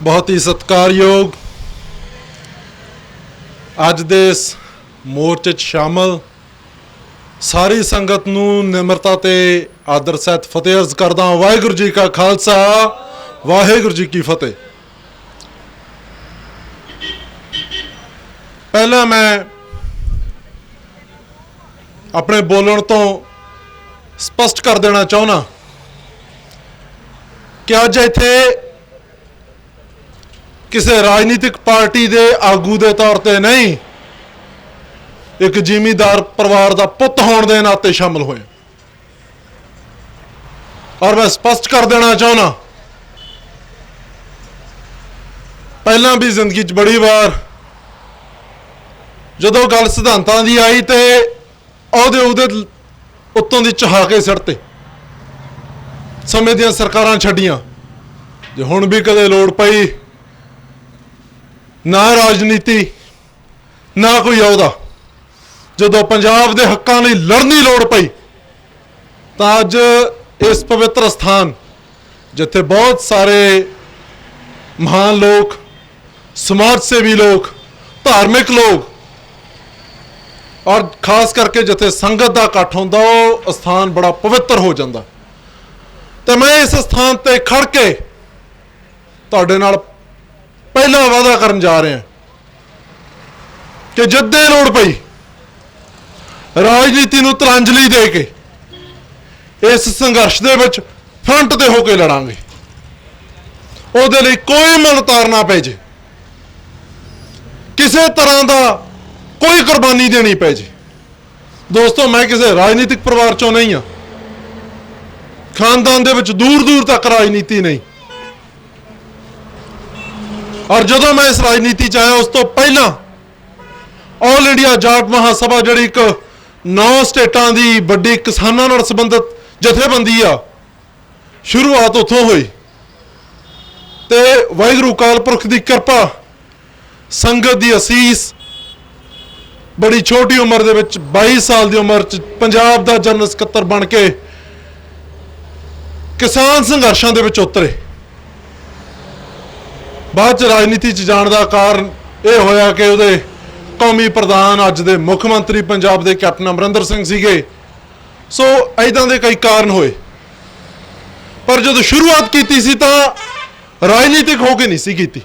बहुत ही सत्कारयोग अज दे इस मोर्चे शामिल सारी संगत नूं निमरता ते आदर सहित फतेह अर्ज करदा। वाहिगुरू जी का खालसा, वाहिगुरू जी की फतेह। पहला मैं अपने बोलण तो स्पष्ट कर देना चाहना कि अज इत्थे किसी राजनीतिक पार्टी के आगू के तौर पर नहीं, एक जिमीदार परिवार का पुत होने के नाते शामिल हुए। और मैं स्पष्ट कर देना चाहना, पहला भी जिंदगी बड़ी बार जो गल सिद्धांतां की आई तो उहदे उत्तों की चहा के सड़ते समय दियां सरकारां छड्डियां। जे हुण भी कदे लोड़ पई, ना राजनीति ना कोई अहदा, जो पंजाब के हकों लिए लड़नी लोड़ पई तो अज इस पवित्र स्थान जिथे बहुत सारे महान लोग, समाज सेवी लोग, धार्मिक लोग और खास करके जिथे संगत का इकट्ठ होंदा, वो स्थान बड़ा पवित्र हो जाता। तो मैं इस स्थान पर खड़ के तुहाडे नाल पहला वादा करन जा रहे हैं कि जद्दे लोड़ पई राजनीति नूं तिलांजलि दे के इस संघर्ष दे विच फ्रंट ते होके लड़ांगे। उहदे लई कोई मुल तारना पै जे, किसी तरह का कोई कुर्बानी देनी पै जे। दोस्तों, मैं किसी राजनीतिक परिवार चों नहीं हाँ, खानदान दे विच दूर दूर तक राजनीति नहीं। और जो मैं इस राजनीति च आया उस तो पहला ऑल इंडिया जाट महासभा जी एक 9 स्टेटां की बड़ी किसानों नाल संबंधित जथेबंदी आ, शुरुआत उत्थों हुई। तो वाहिगुरू अकाल पुरख की कृपा, संगत की असीस, बड़ी छोटी उम्र दे विच 22 साल की उम्र च पंजाब का जनरल सकत्तर बन के किसान संघर्षों के विच उतरे। बाद राजनीति जाने का कारण यह होया कि उहदे कौमी प्रधान अज दे मुख मंत्री पंजाब के कैप्टन अमरिंदर सिंह सीगे। सो इदां दे कई कारण होए, पर जो शुरुआत की सी तां राजनीतिक होके नहीं सी कीती।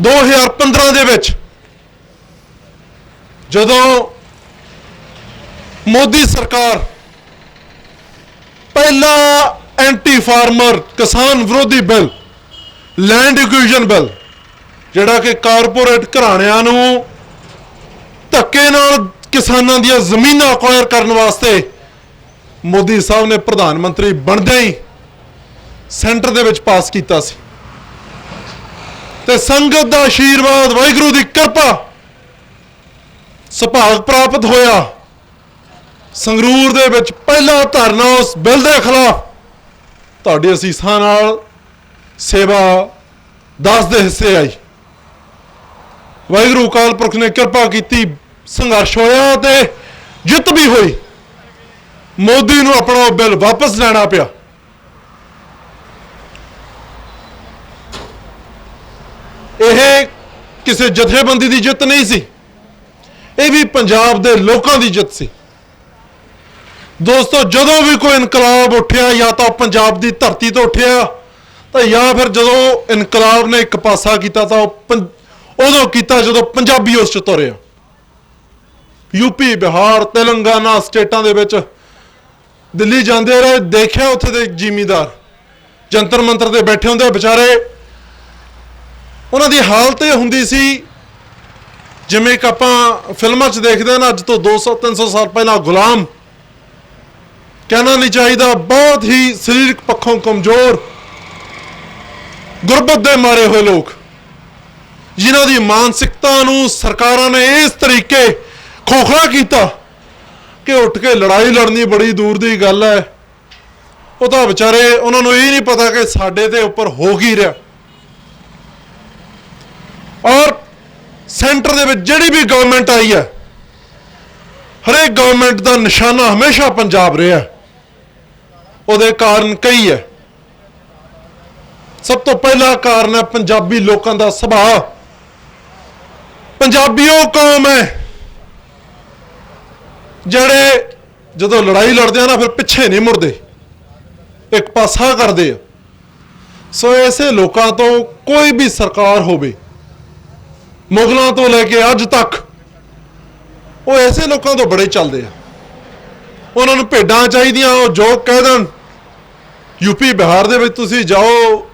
2015 दे विच जदों मोदी सरकार पहला एंटी फार्मर किसान विरोधी बिल, लैंड एक्विजिशन बिल, जिहड़ा कि कारपोरेट घराणियां नूं धक्के नाल किसानां दी जमीनां अक्वायर करने वास्ते मोदी साहब ने प्रधानमंत्री बनदे ही सेंटर दे विच पास कीता सी। ते संगत दा आशीर्वाद, वाहिगुरू दी कृपा, सुभाग प्राप्त होया। संगरूर दे विच पहला धरना उस बिल के खिलाफ तुहाडी असीसां नाल सेवा 10 दे हिस्से आई। वाहिगुरू अकाल पुरख ने कृपा की, संघर्ष होया ते जित भी हुई। मोदी नूं अपना बिल वापस लेना पिया। यह किसी जथेबंदी की जित नहीं सी, यह भी पंजाब के लोगों की जित सी। दोस्तों, जदों भी कोई इनकलाब उठिया, या तो पंजाब की धरती तो उठिया, तो या फिर जो इनकलाब ने एक पासा किया तो उदों किया जो पंजाबी उस तुरे। यूपी, बिहार, तेलंगाना स्टेटां दे विच दिल्ली जाते रहे, देखा उत्थे दे जिमीदार जंतर मंतर ते बैठे होंदे बेचारे। उन्हां दी हालत ये हुंदी सी जिवें एक आपां फिल्मां च देखदे हैं ना, अज तो 200-300 साल पहला गुलाम, कहना नहीं चाहिए, बहुत ही शरीरक पक्षों कमजोर, गुरबत दे मारे हुए लोग, जिन्हों की मानसिकता नूं सरकारां ने इस तरीके खोखला किया कि उठ के लड़ाई लड़नी बड़ी दूर की गल है। वो तो बेचारे, उन्होंने ये नहीं पता कि साडे ते उपर हो की रहा। और सेंटर दे विच जिहड़ी भी गवर्नमेंट आई है, हरेक गवर्नमेंट का निशाना हमेशा पंजाब रहा। उहदे कारण कई है। सब तो पहला कारण है पंजाबी लोगों का सुभाव। पंजाबी वो कौम है जड़े जो लड़ाई लड़ते हैं ना फिर पिछे नहीं मुड़ते, एक पासा करते। सो ऐसे लोगों तो कोई भी सरकार होवे, मुगलों तो लेके अज तक वो ऐसे लोगों तो बड़े चलते हैं। उन्होंने भेडां चाहिए, वो जो कह दें। यूपी बिहार दे विच तुसीं जाओ,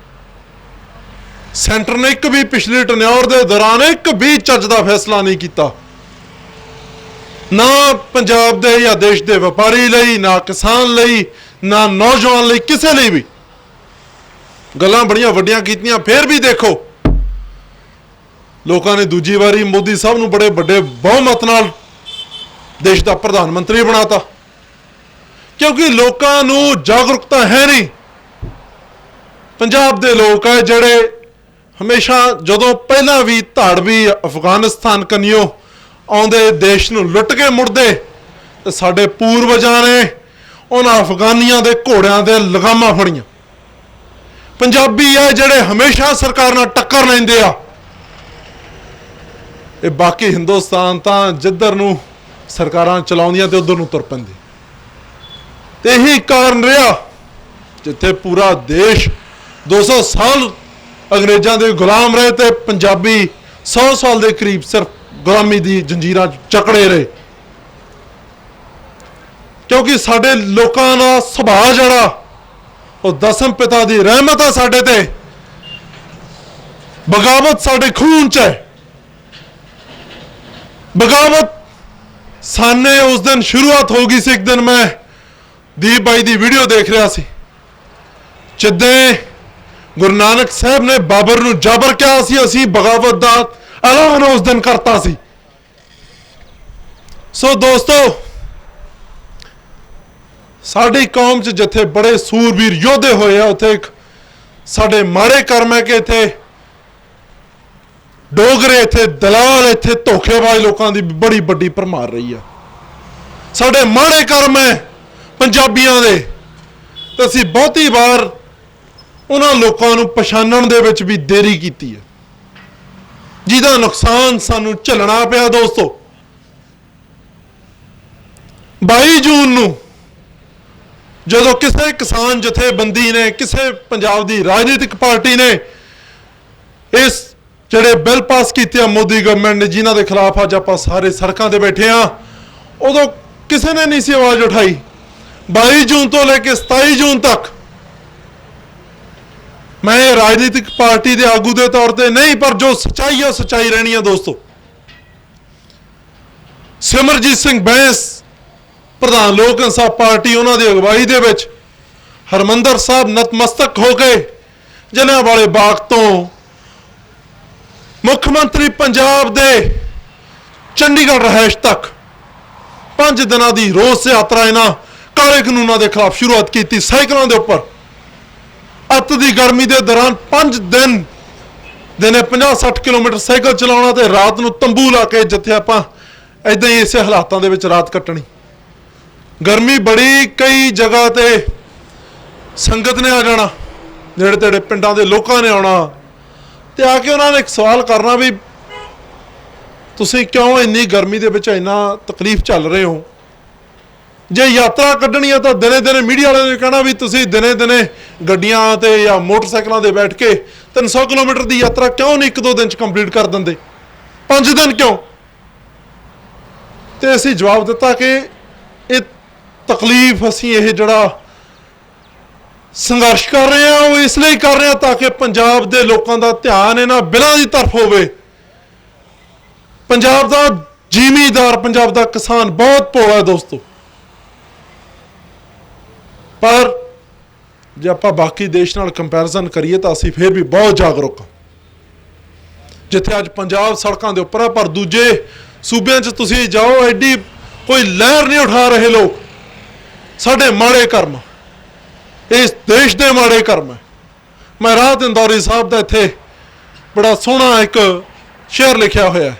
सेंटर ने एक भी पिछले टन्योर के दौरान एक भी चज का फैसला नहीं किया, ना पंजाब दे या देश के व्यापारी लई, ना किसान लई, ना नौजवान लई, किसी लई भी। गल्लां बड़ियां वड्डियां कीतियां, फिर भी देखो लोगों ने दूजी बारी मोदी साहब नूं बड़े बड़े बहुमत नाल देश का प्रधानमंत्री बनाता, क्योंकि लोगों नूं जागरूकता है नहीं। पंजाब दे लोग है जड़े हमेशा जदों पहला भी धाड़वी अफगानिस्तान कनियो आउंदे देश नूं लुट के मुड़दे, ते साडे पूर्वजां ने उन्हां अफगानियां दे घोड़ियां दे लगामां फड़ियां। पंजाबी है जड़े हमेशा सरकार नाल टक्कर लैंदे आ। ये बाकी हिंदुस्तान तां जिधर नूं सरकारां चलाउंदियां ते उधर नूं तुर पैंदे। ते यही कारण रहा जिथे पूरा देश 200 साल अंग्रेजों के गुलाम रहे, थे पंजाबी 100 साल के करीब सिर्फ गुलामी की जंजीरां चकड़े रहे। क्योंकि साडे लोकां दा सुभाव जड़ा वो दसम पिता की रहमत है साडे ते, बगावत साडे खून च है। बगावत साने उस दिन शुरुआत हो गई सी। एक दिन मैं दीप भाई की वीडियो देख रहा सी, जिद्दे गुरु नानक साहब ने बाबर नूं जाबर कहा सी, असीं बगावत दा ऐलान उस दिन करता सी। सो दोस्तों, साडी कौम च जिथे बड़े सूरवीर योद्धे होए आ, उथे एक साडे माड़े कर्म है कि इथे डोगरे, इथे दलाल, इथे धोखेबाज लोगों की बड़ी बड़ी भरमार रही है। साडे माड़े कर्म है पंजाबियों दे, ते असीं बहुती बार उन्हां लोगों नूं पछाणन दे विच भी देरी कीती है, जिहदा नुकसान सानूं झेलना पिया। दोस्तों, 22 जून नूं जदों किसी किसान जथेबंदी ने, किसी पंजाब की राजनीतिक पार्टी ने इस जिहड़े बिल पास किए मोदी गवर्नमेंट ने, जिन्हां दे खिलाफ अज आपां सारे सड़कों पर बैठे हाँ, उदों किसी ने नहीं सी आवाज़ उठाई। 22 जून तो लेकर 27 जून तक मैं राजनीतिक पार्टी के आगू के तौर पर नहीं, पर जो सच्चाई है सच्चाई रहनी है। दोस्तों, सिमरजीत सिंह बैंस प्रधान लोक इंसाफ पार्टी, उन्होंने अगवाई दे विच हरमंदर साहब नतमस्तक हो गए। जलियांवाले बाग तो मुख्यमंत्री पंजाब दे चंडीगढ़ रहायश तक 5 दिनों की रोस यात्रा इन्हां काले कानूनों के खिलाफ शुरुआत की। साइकिलों के उपर अत की गर्मी के दौरान 5 दिन दिने 50-60 किलोमीटर साइकिल चलाना, तो रात को तंबू ला के जिथे आप इदा ही इस हालातों के रात कट्टनी। गर्मी बड़ी, कई जगह ते संगत ने आ जाना, नेड़े तेड़े पिंडों के लोगों ने आना, तो आके उन्होंने एक सवाल करना भी तुसीं क्यों इन्नी गर्मी के विच इन्ना तकलीफ चल रहे हो। जे यात्रा कड्ढनी है तो दिने दिने मीडिया वाले ने कहना भी तुसीं दिने दिने गड्डियां ते या मोटरसाइकिलों ते बैठ के 300 किलोमीटर की यात्रा क्यों नहीं 1-2 दिन कंप्लीट कर देंदे, 5 दिन क्यों। तो असीं जवाब दिता कि ये तकलीफ असीं ये जिहड़ा संघर्ष कर रहे हैं वो इसलिए कर रहे हैं ताकि पंजाब के लोगों का ध्यान इन्हां बिलों की तरफ होवे। पंजाब का जिमीदार, पंजाब का किसान बहुत भोला है दोस्तों, पर जे आप बाकी देश नाल कंपैरिजन करिए तो असीं फिर भी बहुत जागरूक हाँ। जिथे अज पंजाब सड़कों के उपर है, पर दूजे सूबे च तुसीं जाओ एडी कोई लहर नहीं उठा रहे लोग। साडे माड़े कर्म, इस देश के माड़े कर्म है। मैं राहत इंदौरी साहब का इत्थे बड़ा सोहना एक शेर लिखा हुआ है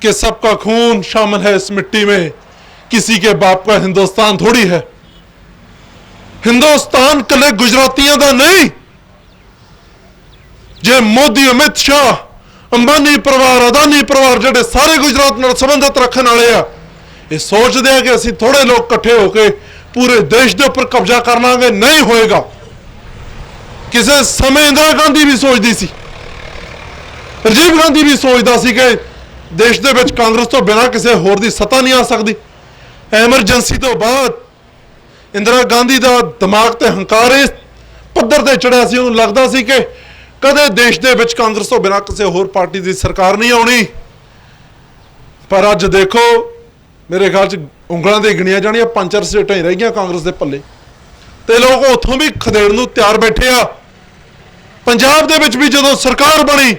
कि सबका खून शामिल है इस मिट्टी में, किसी के बाप का हिंदुस्तान थोड़ी है। हिंदुस्तान कले गुजरातियों का नहीं, जे मोदी, अमित शाह, अंबानी परिवार, अदानी परिवार ਜਿਹੜੇ ਸਾਰੇ ਗੁਜਰਾਤ ਨਾਲ ਸੰਬੰਧਿਤ ਰੱਖਣ ਵਾਲੇ ਆ, ਇਹ ਸੋਚਦੇ ਆ ਕਿ ਅਸੀਂ ਥੋੜੇ ਲੋਕ ਇਕੱਠੇ ਹੋ ਕੇ ਪੂਰੇ ਦੇਸ਼ ਦੇ ਉੱਪਰ ਕਬਜ਼ਾ ਕਰ ਲਾਂਗੇ। ਨਹੀਂ ਹੋਏਗਾ। ਕਿਸੇ ਸਮੇਂ ਇੰਦਰਾ ਗਾਂਧੀ ਵੀ ਸੋਚਦੀ ਸੀ, ਰਾਜੀਵ ਗਾਂਧੀ ਵੀ ਸੋਚਦਾ ਸੀ ਕਿ ਦੇਸ਼ ਦੇ ਵਿੱਚ ਕਾਂਗਰਸ ਤੋਂ ਬਿਨਾਂ ਕਿਸੇ ਹੋਰ ਦੀ ਸੱਤਾ ਨਹੀਂ ਆ ਸਕਦੀ। ਐਮਰਜੈਂਸੀ ਤੋਂ ਬਾਅਦ ਇੰਦਰਾ ਗਾਂਧੀ ਦਾ ਦਿਮਾਗ ਤੇ ਹੰਕਾਰ ਇਸ ਪੱਧਰ ਤੇ ਚੜਿਆ ਸੀ, ਉਹਨੂੰ ਲੱਗਦਾ ਸੀ ਕਿ ਕਦੇ ਦੇਸ਼ ਦੇ ਵਿੱਚ ਕਾਂਗਰਸ ਤੋਂ ਬਿਨਾਂ ਕਿਸੇ ਹੋਰ ਪਾਰਟੀ ਦੀ ਸਰਕਾਰ ਨਹੀਂ ਆਉਣੀ। ਪਰ ਅੱਜ ਦੇਖੋ, ਮੇਰੇ ਖਿਆਲ 'ਚ ਉਂਗਲਾਂ ਦੇ ਗਿਣੀਆਂ ਜਾਣੀਆਂ 5-4 ਸਟੇਟਾਂ ਹੀ ਰਹਿ ਗਈਆਂ ਕਾਂਗਰਸ ਦੇ ਪੱਲੇ, ਤੇ ਲੋਕ ਉੱਥੋਂ ਵੀ ਖਦੇੜ ਨੂੰ ਤਿਆਰ ਬੈਠੇ ਆ। ਪੰਜਾਬ ਦੇ ਵਿੱਚ ਵੀ ਜਦੋਂ ਸਰਕਾਰ ਬਣੀ,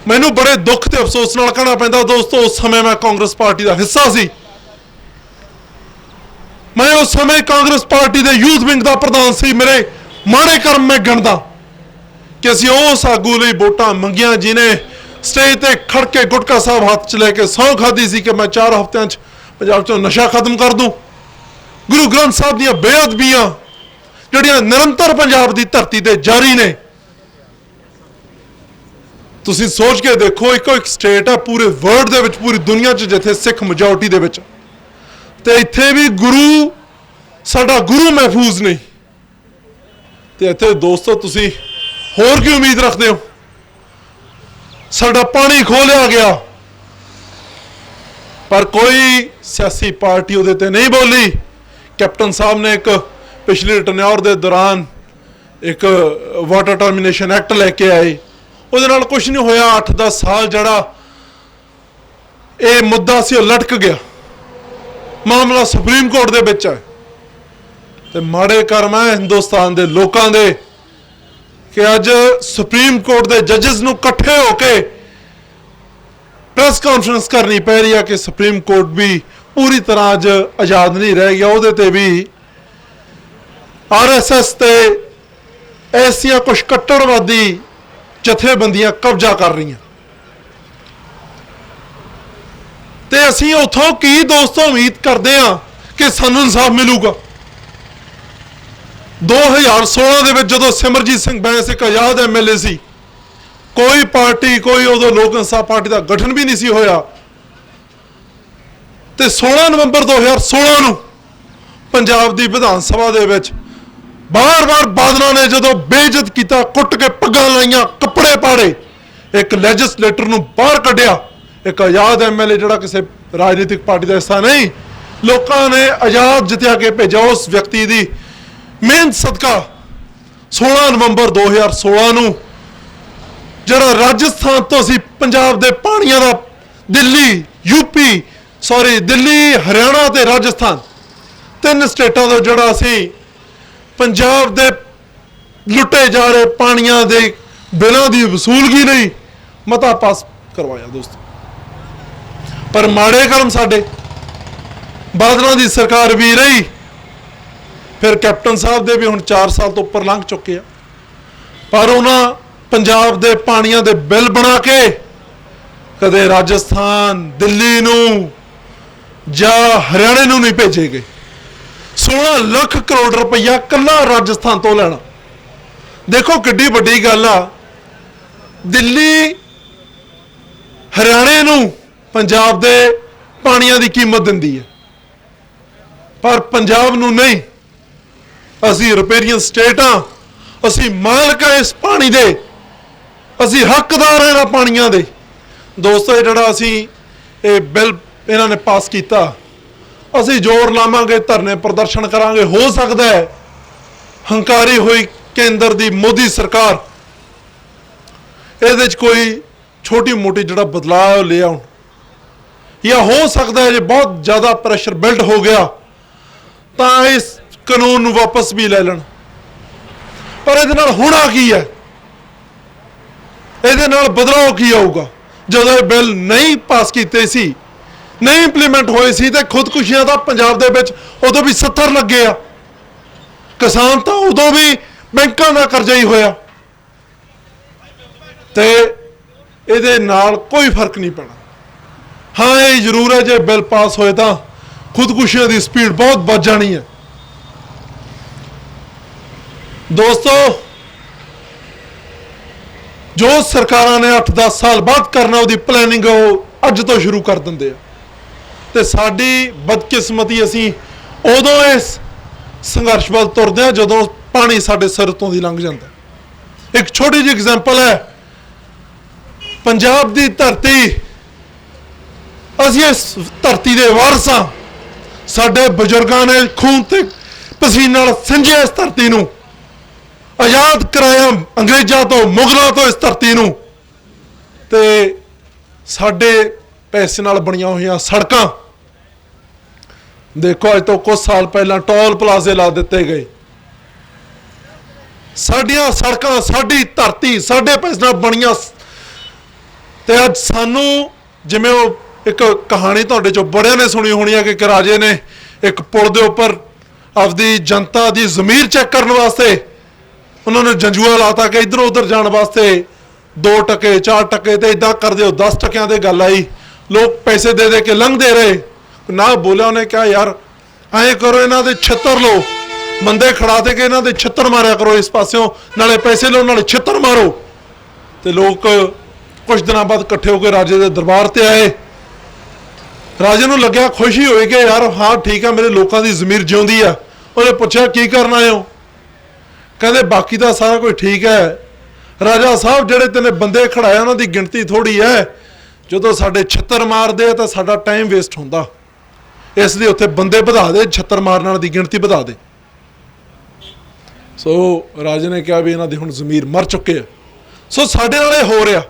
ਮੈਨੂੰ ਬੜੇ ਦੁੱਖ ਤੇ ਅਫਸੋਸ ਨਾਲ ਕਹਿਣਾ ਪੈਂਦਾ ਦੋਸਤੋ, ਉਸ ਸਮੇਂ ਮੈਂ ਕਾਂਗਰਸ ਪਾਰਟੀ ਦਾ ਹਿੱਸਾ ਸੀ। ਮੈਂ ਉਸ ਸਮੇਂ ਕਾਂਗਰਸ ਪਾਰਟੀ ਦੇ ਯੂਥ ਵਿੰਗ ਦਾ ਪ੍ਰਧਾਨ ਸੀ। ਮੇਰੇ ਮਾੜੇ ਕਰਮ ਮੈਂ ਗਿਣਦਾ ਕਿ ਅਸੀਂ ਉਸ ਆਗੂ ਲਈ ਵੋਟਾਂ ਮੰਗੀਆਂ ਜਿਹਨੇ ਸਟੇਜ ਤੇ ਖੜ ਕੇ ਗੁਟਕਾ ਸਾਹਿਬ ਹੱਥ 'ਚ ਲੈ ਕੇ ਸਹੁੰ ਖਾਧੀ ਸੀ ਕਿ ਮੈਂ 4 ਹਫ਼ਤਿਆਂ 'ਚ ਪੰਜਾਬ 'ਚੋਂ ਨਸ਼ਾ ਖਤਮ ਕਰ ਦੂੰ। ਗੁਰੂ ਗ੍ਰੰਥ ਸਾਹਿਬ ਦੀਆਂ ਬੇਅਦਬੀਆਂ ਜਿਹੜੀਆਂ ਨਿਰੰਤਰ ਪੰਜਾਬ ਦੀ ਧਰਤੀ ਤੇ ਜਾਰੀ ਨੇ, ਤੁਸੀਂ ਸੋਚ ਕੇ ਦੇਖੋ, ਇੱਕੋ ਇੱਕ ਸਟੇਟ ਹੈ ਪੂਰੇ ਵਰਲਡ ਦੇ ਵਿੱਚ, ਪੂਰੀ ਦੁਨੀਆ 'ਚ ਜਿੱਥੇ ਸਿੱਖ ਮੈਜੋਰਟੀ ਦੇ ਵਿੱਚ, ਤੇ ਇੱਥੇ ਵੀ ਗੁਰੂ, ਸਾਡਾ ਗੁਰੂ ਮਹਿਫੂਜ਼ ਨਹੀਂ। ਤੇ ਇੱਥੇ ਦੋਸਤੋ ਤੁਸੀਂ ਹੋਰ ਕੀ ਉਮੀਦ ਰੱਖਦੇ ਹੋ? ਸਾਡਾ ਪਾਣੀ ਖੋਹ ਲਿਆ ਗਿਆ, ਪਰ ਕੋਈ ਸਿਆਸੀ ਪਾਰਟੀ ਉਹਦੇ ਤੇ ਨਹੀਂ ਬੋਲੀ। ਕੈਪਟਨ ਸਾਹਿਬ ਨੇ ਇੱਕ ਪਿਛਲੇ ਟਨਿਓਰ ਦੇ ਦੌਰਾਨ ਇੱਕ ਵਾਟਰ ਟਰਮੀਨੇਸ਼ਨ ਐਕਟ ਲੈ ਕੇ ਆਏ, ਉਹਦੇ ਨਾਲ ਕੁਝ ਨਹੀਂ ਹੋਇਆ। 8-10 ਸਾਲ ਜਿਹੜਾ ਇਹ ਮੁੱਦਾ ਸੀ ਉਹ ਲਟਕ ਗਿਆ। ਮਾਮਲਾ ਸੁਪਰੀਮ ਕੋਰਟ ਦੇ ਵਿੱਚ ਹੈ, ਤੇ ਮਾੜੇ ਕਰਮ ਹੈ ਹਿੰਦੁਸਤਾਨ ਦੇ ਲੋਕਾਂ ਦੇ ਕਿ ਅੱਜ ਸੁਪਰੀਮ ਕੋਰਟ ਦੇ ਜੱਜਸ ਨੂੰ ਇਕੱਠੇ ਹੋ ਕੇ ਪ੍ਰੈਸ ਕਾਨਫਰੰਸ ਕਰਨੀ ਪੈ ਰਹੀ ਹੈ ਕਿ ਸੁਪਰੀਮ ਕੋਰਟ ਵੀ ਪੂਰੀ ਤਰ੍ਹਾਂ ਅੱਜ ਆਜ਼ਾਦ ਨਹੀਂ ਰਹਿ ਗਿਆ। ਉਹਦੇ ਤੇ ਵੀ RSS ਤੇ ਐਸੀਆਂ ਕੁਝ ਕੱਟੜਵਾਦੀ ਜਥੇਬੰਦੀਆਂ ਕਬਜ਼ਾ ਕਰ ਰਹੀਆਂ, ਤੇ ਅਸੀਂ ਉੱਥੋਂ ਕੀ ਦੋਸਤੋ ਉਮੀਦ ਕਰਦੇ ਹਾਂ ਕਿ ਸਾਨੂੰ ਇਨਸਾਫ ਮਿਲੂਗਾ। 2016 ਦੇ ਵਿੱਚ ਜਦੋਂ ਸਿਮਰਜੀਤ ਸਿੰਘ ਬੈਂਸ ਇੱਕ ਆਜ਼ਾਦ MLA ਸੀ, ਕੋਈ ਪਾਰਟੀ, ਕੋਈ ਉਦੋਂ ਲੋਕ ਇਨਸਾਫ ਪਾਰਟੀ ਦਾ ਗਠਨ ਵੀ ਨਹੀਂ ਸੀ ਹੋਇਆ, ਤੇ 16 ਨਵੰਬਰ 2016 ਨੂੰ ਪੰਜਾਬ ਦੀ ਵਿਧਾਨ ਸਭਾ ਦੇ ਵਿੱਚ ਬਾਰ-ਬਾਰ ਬਾਦਲਾਂ ਨੇ ਜਦੋਂ ਬੇਇੱਜ਼ਤ ਕੀਤਾ, ਕੁੱਟ ਕੇ ਪੱਗਾਂ ਲਾਈਆਂ, ਕੱਪੜੇ ਪਾੜੇ, ਇੱਕ ਲੈਜਿਸਲੇਟਰ ਨੂੰ ਬਾਹਰ ਕੱਢਿਆ, ਇੱਕ ਆਜ਼ਾਦ MLA ਜਿਹੜਾ ਕਿਸੇ ਰਾਜਨੀਤਿਕ ਪਾਰਟੀ ਦਾ ਹਿੱਸਾ ਨਹੀਂ, ਲੋਕਾਂ ਨੇ ਆਜ਼ਾਦ ਜਿੱਤਿਆ ਕੇ ਭੇਜਿਆ। ਉਸ ਵਿਅਕਤੀ ਦੀ ਮਿਹਨਤ ਸਦਕਾ 16 ਨਵੰਬਰ 2016 ਨੂੰ ਜਿਹੜਾ ਰਾਜਸਥਾਨ ਤੋਂ ਸੀ ਪੰਜਾਬ ਦੇ ਪਾਣੀਆਂ ਦਾ, ਦਿੱਲੀ, ਹਰਿਆਣਾ ਤੇ ਰਾਜਸਥਾਨ, 3 ਸਟੇਟਾਂ ਤੋਂ ਜਿਹੜਾ ਅਸੀਂ ਪੰਜਾਬ ਦੇ ਲੁੱਟੇ ਜਾ ਰਹੇ ਪਾਣੀਆਂ ਦੇ ਬਿਲਾਂ ਦੀ ਵਸੂਲਗੀ ਲਈ ਮਤਾ ਪਾਸ ਕਰਵਾਇਆ ਦੋਸਤੋ। ਪਰ ਮਾੜੇ ਕਰਮ ਸਾਡੇ ਬਾਦਲਾਂ ਦੀ ਸਰਕਾਰ ਵੀ ਰਹੀ, ਫਿਰ ਕੈਪਟਨ ਸਾਹਿਬ ਦੇ ਵੀ ਹੁਣ 4 ਸਾਲ ਤੋਂ ਉੱਪਰ ਲੰਘ ਚੁੱਕੇ ਆ, ਪਰ ਉਹਨਾਂ ਪੰਜਾਬ ਦੇ ਪਾਣੀਆਂ ਦੇ ਬਿੱਲ ਬਣਾ ਕੇ ਕਦੇ ਰਾਜਸਥਾਨ, ਦਿੱਲੀ ਨੂੰ ਜਾਂ ਹਰਿਆਣੇ ਨੂੰ ਨਹੀਂ ਭੇਜੇ ਗਏ। 16 ਲੱਖ ਕਰੋੜ ਰੁਪਈਆ ਕੱਲਾ ਰਾਜਸਥਾਨ ਤੋਂ ਲੈਣਾ, ਦੇਖੋ ਕਿੱਡੀ ਵੱਡੀ ਗੱਲ ਆ। ਦਿੱਲੀ, ਹਰਿਆਣੇ ਨੂੰ ਪੰਜਾਬ ਦੇ ਪਾਣੀਆਂ ਦੀ ਕੀਮਤ ਦਿੰਦੀ ਹੈ, ਪਰ ਪੰਜਾਬ ਨੂੰ ਨਹੀਂ। ਅਸੀਂ ਰਿਪੇਰੀਅਨ ਸਟੇਟ ਹਾਂ, ਅਸੀਂ ਮਾਲਕ ਹਾਂ ਇਸ ਪਾਣੀ ਦੇ, ਅਸੀਂ ਹੱਕਦਾਰ ਹਾਂ ਇਹਨਾਂ ਪਾਣੀਆਂ ਦੇ। ਦੋਸਤੋ, ਇਹ ਜਿਹੜਾ ਅਸੀਂ ਇਹ ਬਿੱਲ ਇਹਨਾਂ ਨੇ ਪਾਸ ਕੀਤਾ, ਅਸੀਂ ਜ਼ੋਰ ਲਾਵਾਂਗੇ, ਧਰਨੇ ਪ੍ਰਦਰਸ਼ਨ ਕਰਾਂਗੇ। ਹੋ ਸਕਦਾ ਹੈ ਹੰਕਾਰੀ ਹੋਈ ਕੇਂਦਰ ਦੀ ਮੋਦੀ ਸਰਕਾਰ ਇਹਦੇ 'ਚ ਕੋਈ ਛੋਟੀ ਮੋਟੀ ਜਿਹੜਾ ਬਦਲਾਅ ਲੈ ਆਉਣ, ਜਾਂ ਹੋ ਸਕਦਾ ਹੈ ਜੇ ਬਹੁਤ ਜ਼ਿਆਦਾ ਪ੍ਰੈਸ਼ਰ ਬਿਲਡ ਹੋ ਗਿਆ ਤਾਂ ਇਸ ਕਾਨੂੰਨ ਨੂੰ ਵਾਪਸ ਵੀ ਲੈ ਲੈਣ। ਪਰ ਇਹਦੇ ਨਾਲ ਹੋਣਾ ਕੀ ਹੈ? ਇਹਦੇ ਨਾਲ ਬਦਲਾਅ ਕੀ ਆਊਗਾ? ਜਦੋਂ ਇਹ ਬਿੱਲ ਨਹੀਂ ਪਾਸ ਕੀਤੇ ਸੀ, ਨਹੀਂ ਇੰਪਲੀਮੈਂਟ ਹੋਏ ਸੀ, ਤੇ ਖੁਦਕੁਸ਼ੀਆਂ ਦਾ ਪੰਜਾਬ ਦੇ ਵਿੱਚ ਉਦੋਂ ਵੀ 70 ਲੱਗੇ ਆ। ਕਿਸਾਨ ਤਾਂ ਉਦੋਂ ਵੀ ਬੈਂਕਾਂ ਦਾ ਕਰਜ਼ਾ ਹੀ ਹੋਇਆ, ਤੇ ਇਹਦੇ ਨਾਲ ਕੋਈ ਫਰਕ ਨਹੀਂ ਪੈਣਾ। ਹਾਂ, ਇਹ ਜ਼ਰੂਰ ਹੈ ਜੇ ਬਿੱਲ ਪਾਸ ਹੋਏ ਤਾਂ ਖੁਦਕੁਸ਼ੀਆਂ ਦੀ ਸਪੀਡ ਬਹੁਤ ਵੱਧ ਜਾਣੀ ਹੈ। ਦੋਸਤੋ, जो सरकारां ने 8-10 साल बाद करना उसकी प्लैनिंग अज तो शुरू कर देंगे। तो साडी बदकिस्मती असी उदों इस संघर्ष वाल तुरदे हैं जदों पानी साडे सिर तो दी लंघ जाता। एक छोटी जी एग्जाम्पल है, पंजाब की धरती, असी इस धरती के वारस हाँ। साडे बजुर्गों ने खून ते पसीने नाल सिंझिया इस धरती नूं, आजाद कराया अंग्रेजों तो, मुगलों तो इस धरती नूं। ते साडे पैसे नाल बणियां होईयां सड़कां देखो, अज तो कुछ साल पहला टोल प्लाजे ला दिते गए। साडियां सड़कां, साडी धरती साडे पैसे नाल बणियां। ते अज सानू जिवें एक कहानी तुहाडे चों बड़ियां ने सुनी होनी है कि एक राजे ने एक पुल दे उपर आपदी जनता दी ज़मीर चेक करने वास्ते उन्होंने जंजुआ लाता कि इधरों उधर जाने वास्ते 2 टके 4 टके तो इदा कर दो 10 टकिया की गल आई। लोग पैसे दे दे के लंघते रहे ना। बोलिया उन्हें क्या यार ऐ करो, इन्हों के छित्तर लो, बंदे खड़ा दे के इन्हों के छित्तर मारिया करो इस पासों, नाले पैसे लो नाले छित्तर मारो। तो लोग कुछ दिनों बाद इकट्ठे होकर राजे के दरबार से आए। राजे नूं लग्या, खुशी होई कि यार हाँ ठीक है, मेरे लोगों की ज़मीर जिउंदी है। उन्हें पूछा की करना आए हो? कहते बाकी तो सारा कुछ ठीक है राजा साहब, जेडे तेने बंदे खड़ाए उन्होंने गिनती थोड़ी है, जो साडे छत्तर मारदे तो साडा टाइम वेस्ट होंदा, इसलिए उत्थे बंदे बढ़ा दे, छत्तर मारन वाली गिनती बढ़ा दे। सो राजे ने कहा भी इन्हां दी हुण ज़मीर मर चुके हैं। सो साडे नाल इह हो रहा,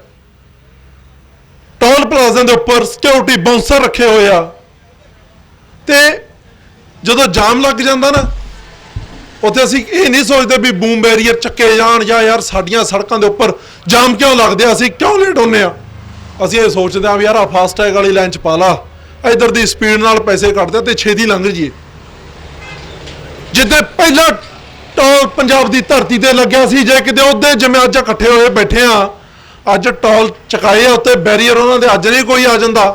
टोल प्लाजा के उपर सिक्योरिटी बाउंसर रखे हुए आ, ते जदों जाम लग जाता ना उत्थे असीं ये नहीं सोचते भी बूम बैरीयर चक्के जाण या यार साडियां सड़कों के उपर जाम क्यों लगदे, असीं क्यों लेट होने आ। असीं ये सोचते हैं भी यार फास्टैग वाली लाइन च पा ला, इधर की स्पीड नाल पैसे कटदे ते छेती लंघ जाइए। जिद्दे पहला टोल पंजाब की धरती ते लग्या सी, जे किते उहदे जिवें अज इकट्ठे होए बैठे हाँ, अज टोल चुकाए उत्ते बैरीयर उन्होंने अज नहीं कोई आ जाता,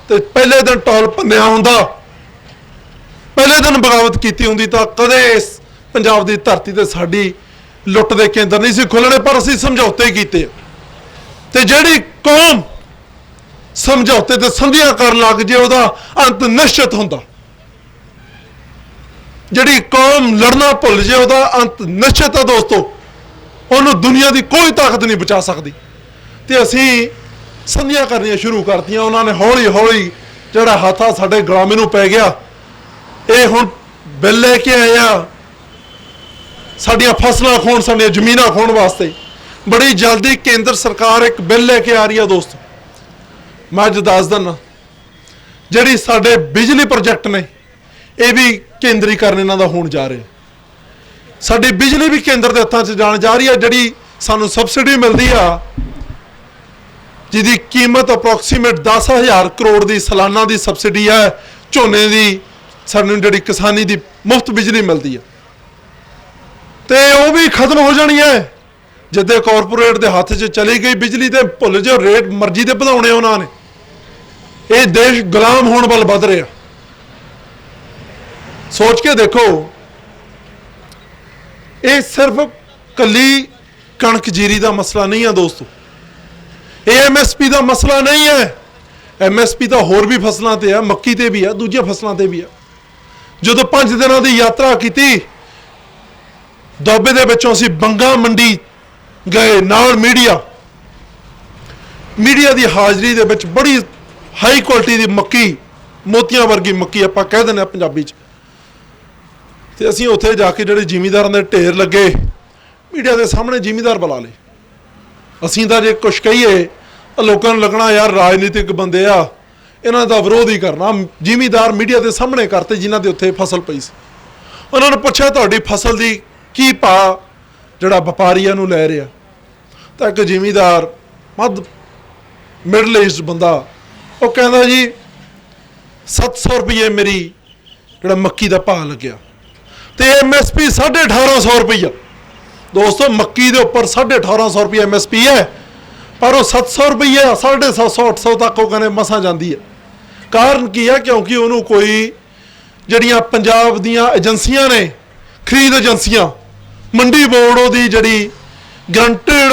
तो पहले दिन टोल भन्निया हुंदा, पहले दिन बगावत की होंदी तो कदे इस पंजाब की धरती ते साडी लुट दे केंद्र नहीं सी खुलने। पर असीं समझौते कीते, ते जिहड़ी कौम समझौते ते संधियां कर लग जे उहदा अंत निश्चित हुंदा। जिहड़ी कौम लड़ना भुल जे उहदा अंत निश्चित है दोस्तों, उन्होंने दुनिया की कोई ताकत नहीं बचा सकती। तो असीं संधियां करनियां शुरू करतियां, उन्होंने हौली हौली जिहड़ा हत्थ आ साडे गुलामी नूं पै गया। ये हुण बिल लेके आए आ साडियां फसलां खोण, साडियां जमीनां खोण वास्ते। बड़ी जल्दी केंद्र सरकार एक बिल लेके आ रही है दोस्तों, मैं अज दस दिना जिहड़ी साडे बिजली प्रोजैक्ट ने ये भी केंद्रीकरण इन्हां दा होण जा रहा। साडी बिजली भी केंद्र के हत्थां 'च जाण जा रही है। जिहड़ी सानूं सबसिडी मिलती आ, जिहदी कीमत अप्रोक्सीमेट 10,000 करोड़ की सालाना की सबसिडी है, झोने की सानूं जिहड़ी किसानी की मुफ्त बिजली मिलती है, तो वह भी खत्म हो जानी है। जिद्दे कॉरपोरेट के हत्थ 'च चली गई बिजली, तो भुल जो रेट मर्जी के बढ़ाने उन्होंने। ये देश गुलाम होने वाल वध रहा। सोच के देखो, ये सिर्फ कली कणक जीरी का मसला नहीं है दोस्तों, ये MSP का मसला नहीं है। MSP तो होर भी फसलों पर है, मक्की ते भी है, दूजिया फसलों पर भी है। जो 5 दिनों की यात्रा की दुआबे दे विचों असीं बंगा मंडी गए, नाल मीडिया की हाज़री दे विच बड़ी हाई क्वालिटी की मक्की, मोतियां वर्गी मक्की आपां कह दिंदे पंजाबी च। ते असीं उत्थे जाके जिहड़े जिमीदारां दे ढेर लगे, मीडिया के सामने जिमीदार बुला ले। असीं तां जे कुछ कहीए लोगों नूं लगना यार राजनीतिक बंदे आ, इन्हां दा विरोध ही करना। जिमीदार मीडिया के सामने करते जिन्हां दे उत्थे फसल पई सी। उन्होंने पूछा तुहाडी फसल की की भाव जिहड़ा व्यापारियां नूं लै रहा, तो एक जिमीदार मध मिडल एज बंदा वो कहता जी 700 रुपये मेरी जिहड़ा मक्की का भाव लग्या, तो MSP 1850 रुपया। दोस्तों मक्की के उपर 1850 रुपये MSP है, पर वो 700 रुपये 750 800 तक वो कहने मसा जाती है। कारण की है? क्योंकि उन्होंने कोई जड़ियाँ पंजाब दियाँ एजेंसियां ने, खरीद एजेंसियां, मंडी बोर्ड की जी गारंटेड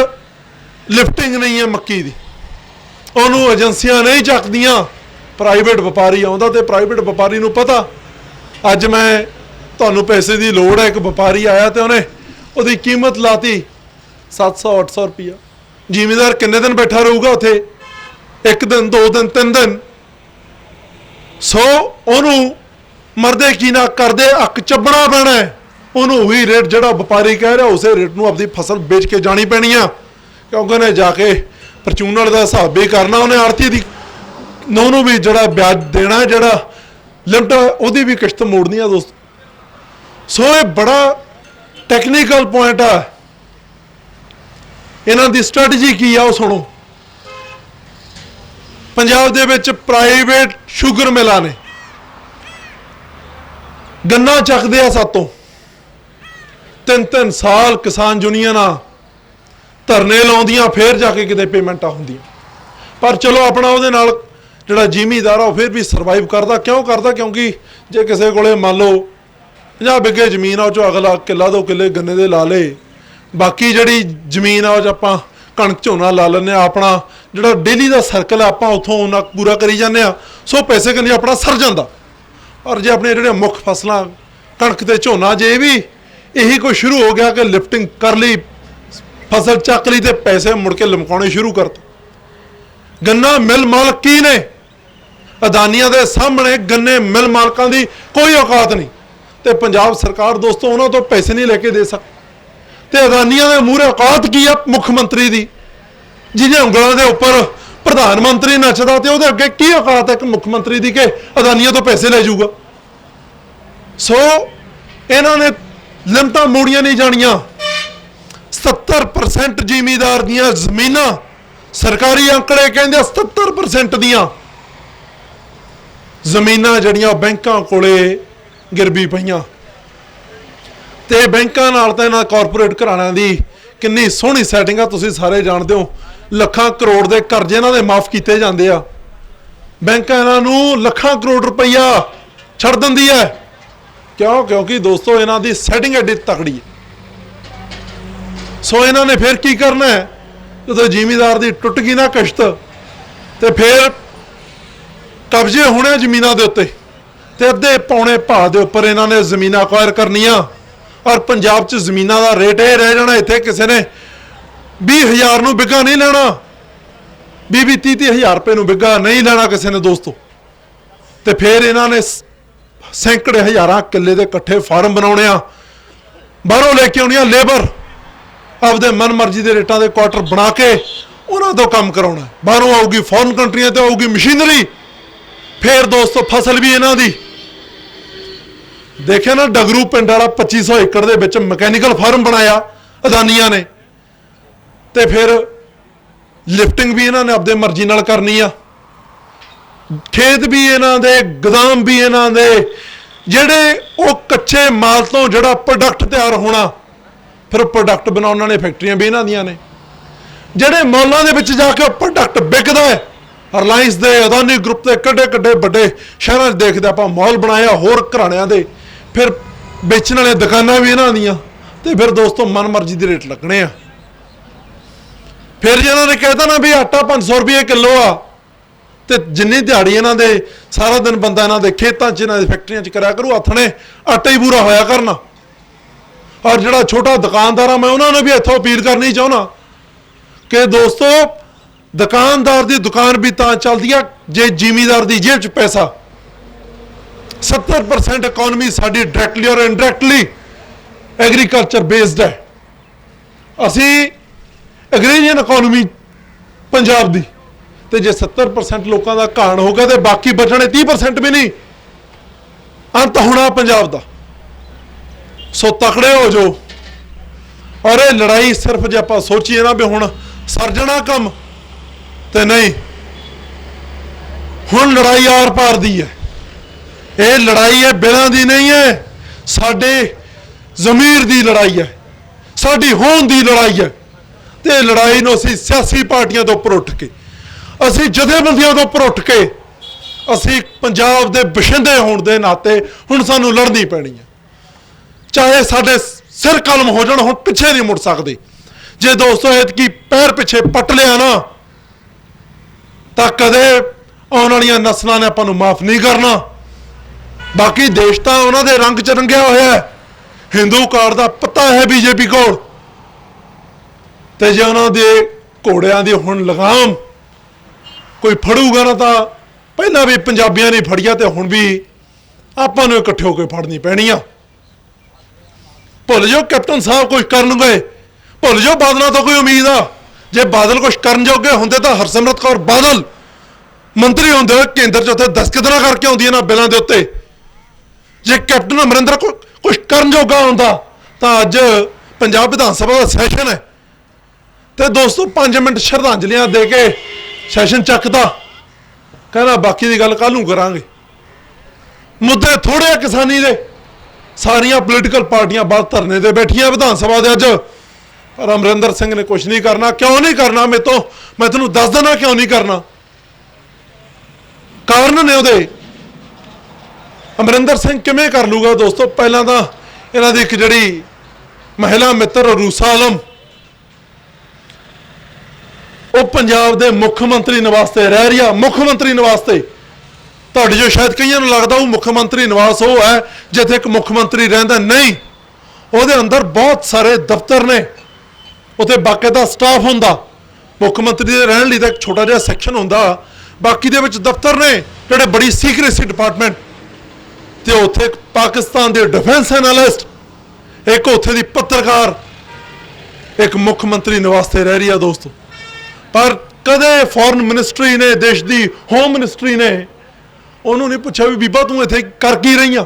ਲਿਫਟਿੰਗ ਨਹੀਂ ਹੈ ਮੱਕੀ ਦੀ, ਉਹਨੂੰ ਏਜੰਸੀਆਂ ਨਹੀਂ ਚੱਕਦੀਆਂ, ਪ੍ਰਾਈਵੇਟ ਵਪਾਰੀ ਆਉਂਦਾ। ਤੇ ਪ੍ਰਾਈਵੇਟ ਵਪਾਰੀ ਨੂੰ ਪਤਾ ਅੱਜ ਮੈਂ ਤੁਹਾਨੂੰ ਪੈਸੇ ਦੀ ਲੋੜ ਹੈ, ਇੱਕ ਵਪਾਰੀ ਆਇਆ ਤੇ ਉਹਨੇ ਉਹਦੀ ਕੀਮਤ ਲਾਤੀ 700-800 ਰੁਪਈਆ। ਜ਼ਿਮੀਂਦਾਰ ਕਿੰਨੇ ਦਿਨ ਬੈਠਾ ਰਹੂਗਾ ਉੱਥੇ? 1 ਦਿਨ, 2 ਦਿਨ, 3 ਦਿਨ। ਸੋ ਉਹਨੂੰ ਮਰਦੇ ਕੀ ਨਾ ਕਰਦੇ ਅੱਕ ਚੱਬਣਾ ਪੈਣਾ ਹੈ। ਉਹਨੂੰ ਉਹੀ ਰੇਟ ਜਿਹੜਾ ਵਪਾਰੀ ਕਹਿ ਰਿਹਾ ਉਸੇ ਰੇਟ ਨੂੰ ਆਪਣੀ ਫਸਲ ਵੇਚ ਕੇ ਜਾਣੀ ਪੈਣੀ ਆ, ਕਿਉਂਕਿ ਉਹਨੇ ਜਾ ਕੇ ਪਰਚੂਨਲ ਦਾ ਹਿਸਾਬ ਵੀ ਕਰਨਾ, ਉਹਨੇ ਆੜਤੀ ਦੀ ਨੂੰ ਵੀ ਜਿਹੜਾ ਵਿਆਜ ਦੇਣਾ, ਜਿਹੜਾ ਲਿਮਟ ਉਹਦੀ ਵੀ ਕਿਸ਼ਤ ਮੋੜਨੀ ਆ ਦੋਸਤੋ। ਸੋ ਇਹ ਬੜਾ ਟੈਕਨੀਕਲ ਪੁਆਇੰਟ ਆ। ਇਹਨਾਂ ਦੀ ਸਟ੍ਰੈਟਜੀ ਕੀ ਆ ਉਹ ਸੁਣੋ। ਪੰਜਾਬ ਦੇ ਵਿੱਚ ਪ੍ਰਾਈਵੇਟ ਸ਼ੂਗਰ ਮਿਲਾਂ ਨੇ ਗੰਨਾ ਚੱਕਦੇ ਆ ਸਾਤੋਂ 3-3 ਸਾਲ ਕਿਸਾਨ ਯੂਨੀਅਨਾਂ ਧਰਨੇ ਲਾਉਂਦੀਆਂ, ਫੇਰ ਜਾ ਕੇ ਕਿਤੇ ਪੇਮੈਂਟਾਂ ਹੁੰਦੀਆਂ। ਪਰ ਚਲੋ ਆਪਣਾ ਉਹਦੇ ਨਾਲ ਜਿਹੜਾ ਜ਼ਿਮੀਂਦਾਰ ਆ ਉਹ ਫਿਰ ਵੀ ਸਰਵਾਈਵ ਕਰਦਾ। ਕਿਉਂ ਕਰਦਾ? ਕਿਉਂਕਿ ਜੇ ਕਿਸੇ ਕੋਲੇ ਮੰਨ ਲਓ 50 ਬਿੱਗੇ ਜ਼ਮੀਨ ਆ, ਉਹ 'ਚੋਂ ਅਗਲਾ ਕਿੱਲਾ 2 ਕਿੱਲੇ ਗੰਨੇ ਦੇ ਲਾ ਲੇ, ਬਾਕੀ ਜਿਹੜੀ ਜ਼ਮੀਨ ਆ ਉਹ 'ਚ ਆਪਾਂ ਕਣਕ ਝੋਨਾ ਲਾ ਲੈਂਦੇ ਹਾਂ। ਆਪਣਾ ਜਿਹੜਾ ਡੇਲੀ ਦਾ ਸਰਕਲ ਆ ਆਪਾਂ ਉੱਥੋਂ ਉਹਨਾਂ ਪੂਰਾ ਕਰੀ ਜਾਂਦੇ ਹਾਂ। ਸੋ ਪੈਸੇ ਕੰਨੀ ਆਪਣਾ ਸਰ ਜਾਂਦਾ। ਔਰ ਜੇ ਆਪਣੇ ਜਿਹੜੇ ਮੁੱਖ ਫਸਲਾਂ ਕਣਕ ਤੇ ਝੋਨਾ, ਜੇ ਵੀ ਇਹੀ ਕੋਈ ਸ਼ੁਰੂ ਹੋ ਗਿਆ ਕਿ ਲਿਫਟਿੰਗ ਕਰ ਲਈ, ਫਸਲ ਚੱਕ ਲਈ ਤੇ ਪੈਸੇ ਮੁੜ ਕੇ ਲਮਕਾਉਣੇ ਸ਼ੁਰੂ ਕਰਤੇ। ਗੰਨਾ ਮਿਲ ਮਾਲਕ ਕੀ ਨੇ? ਅਦਾਨੀਆਂ ਦੇ ਸਾਹਮਣੇ ਗੰਨੇ ਮਿਲ ਮਾਲਕਾਂ ਦੀ ਕੋਈ ਔਕਾਤ ਨਹੀਂ। ਤੇ ਪੰਜਾਬ ਸਰਕਾਰ ਦੋਸਤੋ ਉਹਨਾਂ ਤੋਂ ਪੈਸੇ ਨਹੀਂ ਲੈ ਕੇ ਦੇ ਸਕਦੀ। ਤੇ ਅਦਾਨੀਆਂ ਦੇ ਮੂਹਰੇ ਔਕਾਤ ਕੀ ਆ ਮੁੱਖ ਮੰਤਰੀ ਦੀ, ਜਿਹਦੇ ਉਂਗਲਾਂ ਦੇ ਉੱਪਰ ਪ੍ਰਧਾਨ ਮੰਤਰੀ ਨੱਚਦਾ, ਤੇ ਉਹਦੇ ਅੱਗੇ ਕੀ ਔਕਾਤ ਹੈ ਇੱਕ ਮੁੱਖ ਮੰਤਰੀ ਦੀ ਕਿ ਅਦਾਨੀਆਂ ਤੋਂ ਪੈਸੇ ਲੈ ਜਾਊਗਾ। ਸੋ ਇਹਨਾਂ ਨੇ ਲਿਮਟਾਂ ਮੋੜੀਆਂ ਨਹੀਂ ਜਾਣੀਆਂ। 70% ਜ਼ਿਮੀਂਦਾਰ ਦੀਆਂ ਜ਼ਮੀਨਾਂ, ਸਰਕਾਰੀ ਅੰਕੜੇ ਕਹਿੰਦੇ 70% ਦੀਆਂ ਜ਼ਮੀਨਾਂ ਜਿਹੜੀਆਂ ਬੈਂਕਾਂ ਕੋਲੇ ਗਿਰਵੀ ਪਈਆਂ। ਤੇ ਬੈਂਕਾਂ ਨਾਲ ਤਾਂ ਇਹਨਾਂ ਕਾਰਪੋਰੇਟ ਘਰਾਣਿਆਂ ਦੀ ਕਿੰਨੀ ਸੋਹਣੀ ਸੈਟਿੰਗ ਆ, ਤੁਸੀਂ ਸਾਰੇ ਜਾਣਦੇ ਹੋ। ਲੱਖਾਂ ਕਰੋੜ ਦੇ ਕਰਜ਼ੇ ਇਹਨਾਂ ਦੇ ਮਾਫ ਕੀਤੇ ਜਾਂਦੇ ਆ। ਬੈਂਕਾਂ ਇਹਨਾਂ ਨੂੰ ਲੱਖਾਂ ਕਰੋੜ ਰੁਪਈਆ ਛੱਡ ਦਿੰਦੀ ਹੈ। ਕਿਉਂ? ਕਿਉਂਕਿ ਦੋਸਤੋ ਇਹਨਾਂ ਦੀ ਸੈਟਿੰਗ ਐਡੀ ਤਕੜੀ ਹੈ। ਸੋ ਇਹਨਾਂ ਨੇ ਫਿਰ ਕੀ ਕਰਨਾ ਹੈ? ਜਦੋਂ ਜ਼ਿਮੀਂਦਾਰ ਦੀ ਟੁੱਟ ਗਈ ਨਾ ਕਿਸ਼ਤ, ਤੇ ਫਿਰ ਕਬਜ਼ੇ ਹੋਣੇ ਜ਼ਮੀਨਾਂ ਦੇ ਉੱਤੇ, ਤੇ ਅੱਧੇ ਪੌਣੇ ਭਾਅ ਦੇ ਉੱਪਰ ਇਹਨਾਂ ਨੇ ਜ਼ਮੀਨਾਂ ਅਕਵਾਇਰ ਕਰਨੀਆਂ। ਔਰ ਪੰਜਾਬ 'ਚ ਜ਼ਮੀਨਾਂ ਦਾ ਰੇਟ ਇਹ ਰਹਿ ਜਾਣਾ, ਇੱਥੇ ਕਿਸੇ ਨੇ 20,000 ਨੂੰ ਬਿੱਗਾ ਨਹੀਂ ਲੈਣਾ, 20-30 ਹਜ਼ਾਰ ਰੁਪਏ ਨੂੰ ਬਿੱਗਾ ਨਹੀਂ ਲੈਣਾ ਕਿਸੇ ਨੇ ਦੋਸਤੋ। ਤੇ ਫਿਰ ਇਹਨਾਂ ਨੇ ਸੈਂਕੜੇ ਹਜ਼ਾਰਾਂ ਕਿੱਲੇ ਦੇ ਇਕੱਠੇ ਫਾਰਮ ਬਣਾਉਣੇ ਆ, ਬਾਹਰੋਂ ਲੈ ਕੇ ਆਉਣੀਆਂ ਲੇਬਰ, ਆਪਦੇ ਮਨ ਮਰਜ਼ੀ ਦੇ ਰੇਟਾਂ ਦੇ ਕੁਆਟਰ ਬਣਾ ਕੇ ਉਹਨਾਂ ਤੋਂ ਕੰਮ ਕਰਾਉਣਾ। ਬਾਹਰੋਂ ਆਊਗੀ ਫੋਰਨ ਕੰਟਰੀਆਂ ਤੋਂ ਆਊਗੀ ਮਸ਼ੀਨਰੀ। ਫਿਰ ਦੋਸਤੋ ਫਸਲ ਵੀ ਇਹਨਾਂ ਦੀ ਦੇਖਿਆ ਨਾ, ਡਗਰੂ ਪਿੰਡ ਵਾਲਾ 2500 ਏਕੜ ਦੇ ਵਿੱਚ ਮਕੈਨੀਕਲ ਫਾਰਮ ਬਣਾਇਆ ਅਦਾਨੀਆਂ ਨੇ। ਤੇ ਫਿਰ ਲਿਫਟਿੰਗ ਵੀ ਇਹਨਾਂ ਨੇ ਆਪਦੇ ਮਰਜ਼ੀ ਨਾਲ ਕਰਨੀ ਆ। ਖੇਤ ਵੀ ਇਹਨਾਂ ਦੇ, ਗੋਦਾਮ ਵੀ ਇਹਨਾਂ ਦੇ, ਜਿਹੜੇ ਉਹ ਕੱਚੇ ਮਾਲ ਤੋਂ ਜਿਹੜਾ ਪ੍ਰੋਡਕਟ ਤਿਆਰ ਹੋਣਾ, ਫਿਰ ਪ੍ਰੋਡਕਟ ਬਣਾਉਣ ਵਾਲੇ ਫੈਕਟਰੀਆਂ ਵੀ ਇਹਨਾਂ ਦੀਆਂ ਨੇ। ਜਿਹੜੇ ਮੌਲਾਂ ਦੇ ਵਿੱਚ ਜਾ ਕੇ ਪ੍ਰੋਡਕਟ ਵਿਕਦਾ ਹੈ, ਰਿਲਾਇੰਸ ਦੇ, ਅਦਾਨੀ ਗਰੁੱਪ ਦੇ ਕਿੱਡੇ ਵੱਡੇ ਸ਼ਹਿਰਾਂ 'ਚ ਦੇਖਦੇ ਆਪਾਂ ਮਾਲ ਬਣਾਇਆ ਹੋਰ ਘਰਾਣਿਆਂ ਦੇ, ਫਿਰ ਵੇਚਣ ਵਾਲੇ ਦੁਕਾਨਾਂ ਵੀ ਇਹਨਾਂ ਦੀਆਂ। ਤੇ ਫਿਰ ਦੋਸਤੋ ਮਨ ਮਰਜ਼ੀ ਦੇ ਰੇਟ ਲੱਗਣੇ ਆ। ਫਿਰ ਜੇ ਇਹਨਾਂ ਨੇ ਕਹਿਤਾ ਨਾ ਵੀ ਆਟਾ 500 ਰੁਪਏ ਕਿਲੋ ਆ, ਤੇ ਜਿੰਨੀ ਦਿਹਾੜੀ ਇਹਨਾਂ ਦੇ ਸਾਰਾ ਦਿਨ ਬੰਦਾ ਇਹਨਾਂ ਦੇ ਖੇਤਾਂ 'ਚ, ਇਹਨਾਂ ਦੇ ਫੈਕਟਰੀਆਂ 'ਚ ਕਰਿਆ ਕਰੂ, ਆਥਣੇ ਆਟਾ ਹੀ ਪੂਰਾ ਹੋਇਆ ਕਰਨਾ। ਔਰ ਜਿਹੜਾ ਛੋਟਾ ਦੁਕਾਨਦਾਰ ਆ, ਮੈਂ ਉਹਨਾਂ ਨੂੰ ਵੀ ਇੱਥੋਂ ਅਪੀਲ ਕਰਨੀ ਚਾਹੁੰਦਾ ਕਿ ਦੋਸਤੋ ਦੁਕਾਨਦਾਰ ਦੀ ਦੁਕਾਨ ਵੀ ਤਾਂ ਚੱਲਦੀ ਆ ਜੇ ਜ਼ਿਮੀਂਦਾਰ ਦੀ ਜੇਬ 'ਚ ਪੈਸਾ। 70% ਇਕਨੋਮੀ ਸਾਡੀ ਡਾਇਰੈਕਟਲੀ ਔਰ ਇਨਡਾਇਰੈਕਟਲੀ ਐਗਰੀਕਲਚਰ ਬੇਸਡ ਹੈ। ਅਸੀਂ ਐਗਰੀਰੀਅਨ ਇਕਨੋਮੀ ਪੰਜਾਬ ਦੀ, ਤੇ ਜੇ 70% ਲੋਕਾਂ ਦਾ ਘਾਣ ਹੋ ਗਿਆ ਤੇ ਬਾਕੀ ਬਚਣੇ 30% ਵੀ ਨਹੀਂ, ਅੰਤ ਹੋਣਾ ਪੰਜਾਬ ਦਾ। ਸੋ ਤਕੜੇ ਹੋ ਜਾਓ। ਔਰ ਇਹ ਲੜਾਈ ਸਿਰਫ ਜੇ ਆਪਾਂ ਸੋਚੀਏ ਨਾ ਵੀ ਹੁਣ ਸਰ ਜਾਣਾ ਕੰਮ, ਤੇ ਨਹੀਂ, ਹੁਣ ਲੜਾਈ ਆਰ ਪਾਰ ਦੀ ਹੈ। ਇਹ ਲੜਾਈ ਹੈ ਬਿਨਾਂ ਦੀ ਨਹੀਂ ਹੈ, ਸਾਡੇ ਜ਼ਮੀਰ ਦੀ ਲੜਾਈ ਹੈ, ਸਾਡੀ ਹੋਂਦ ਦੀ ਲੜਾਈ ਹੈ। ਤੇ ਲੜਾਈ ਨੂੰ ਅਸੀਂ ਸਿਆਸੀ ਪਾਰਟੀਆਂ ਤੋਂ ਉੱਪਰ ਉੱਠ ਕੇ, ਅਸੀਂ ਜਥੇਬੰਦੀਆਂ ਤੋਂ ਉੱਪਰ ਉੱਠ ਕੇ, ਅਸੀਂ ਪੰਜਾਬ ਦੇ ਬਸ਼ਿੰਦੇ ਹੋਣ ਦੇ ਨਾਤੇ ਹੁਣ ਸਾਨੂੰ ਲੜਨੀ ਪੈਣੀ ਹੈ। ਚਾਹੇ ਸਾਡੇ ਸਿਰ ਕਲਮ ਹੋ ਜਾਣ, ਹੁਣ ਪਿੱਛੇ ਨਹੀਂ ਮੁੜ ਸਕਦੇ। जे दोस्तों एतकी पैर पिछे पट लिया ना तो कदे आने वाली नस्लों ने आपां नूं माफ नहीं करना। बाकी देश तो उन्होंने रंग च रंगिया होया है, हिंदू कार्ड का पता है बीजेपी को, जे उन्होंने घोड़िया की हुण लगाम कोई फड़ूगा ना तो पहला भी पंजाबियों ने फड़िया तो हुण भी आपां नूं इकट्ठे होकर फड़नी पैनी आ। भुल जाओ कैप्टन साहब कुछ करनगे, भुल जाओ बादलों तो कोई उम्मीद आ। जे बादल कुछ करन जोगे होंदे तो हरसिमरत कौर बादल मंत्री होंदे केंद्र च उत्थे दस्तखत ना करके आउंदी ना बिलों के उत्ते। जे कैप्टन अमरिंदर को कुछ करन जोगा होंदा तो अज पंजाब विधान सभा का सैशन है तो दोस्तों 5 मिनट श्रद्धांजलियां दे के सैशन चकदा, कहना बाकी की गल कल करांगे। मुद्दे थोड़े आ किसानी दे, सारिया पोलीटिकल पार्टियां बाहर धरने दे बैठिया विधान सभा दे अज, पर अमरिंदर सिंह ने कुछ नहीं करना। क्यों नहीं करना? मैं तेनों दस देना क्यों नहीं करना। कारण ने उहदे अमरिंदर सिंह किवें कर लूगा दोस्तों। पहला तो इन्हां दी एक जिहड़ी महिला मित्र रूसा आलम वो पंजाब दे मुख्यमंत्री निवास ते रह रही है। मुख्यमंत्री निवास ते तुहाडे जो शायद कईयां नूं लगदा वो मुख्यमंत्री निवास वो है जिथे एक मुख्यमंत्री रहिंदा, नहीं। उहदे अंदर बहुत सारे दफ्तर ने, उत्थे बाकायदा स्टाफ हुंदा। मुख्यमंत्री दे रहण लई तां एक छोटा जिहा सैक्शन हुंदा, बाकी दे विच दफ्तर ने जिहड़े बड़ी सीक्रेसी डिपार्टमेंट ते उत्थे पाकिस्तान दे डिफेंस एनालिस्ट, एक उत्थे दी पत्रकार, एक मुख्यमंत्री निवास ते रह रही है दोस्तों। पर कदे फॉरेन मिनिस्ट्री ने, देश की होम मिनिस्ट्री ने उन्होंने नहीं पूछा भी बीबा तू इत्थे कर की रही आ,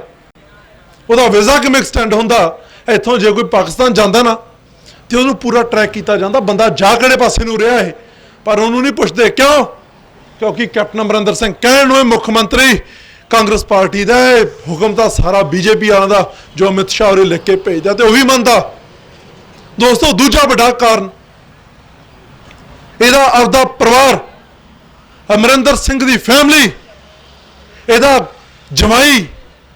उसका वीज़ा किवें एक्सटेंड होंदा। इत्थों जे कोई पाकिस्तान जाता ना तो उन्होंने पूरा ट्रैक किया जाता, बंदा जा किहड़े पासे नूं रहा है, पर उन्होंने नहीं पुछते। क्यों? क्योंकि कैप्टन अमरिंदर सिंह कहण नूं मुख्यमंत्री कांग्रेस पार्टी का हुक्म तो सारा बीजेपी वालों का जो अमित शाह होरें लिख के भेजदा तो वही मनता। दोस्तों दूजा बड़ा कारण ਇਹਦਾ ਆਪਦਾ परिवार, अमरिंदर सिंह की फैमिली, ਇਹਦਾ जमाई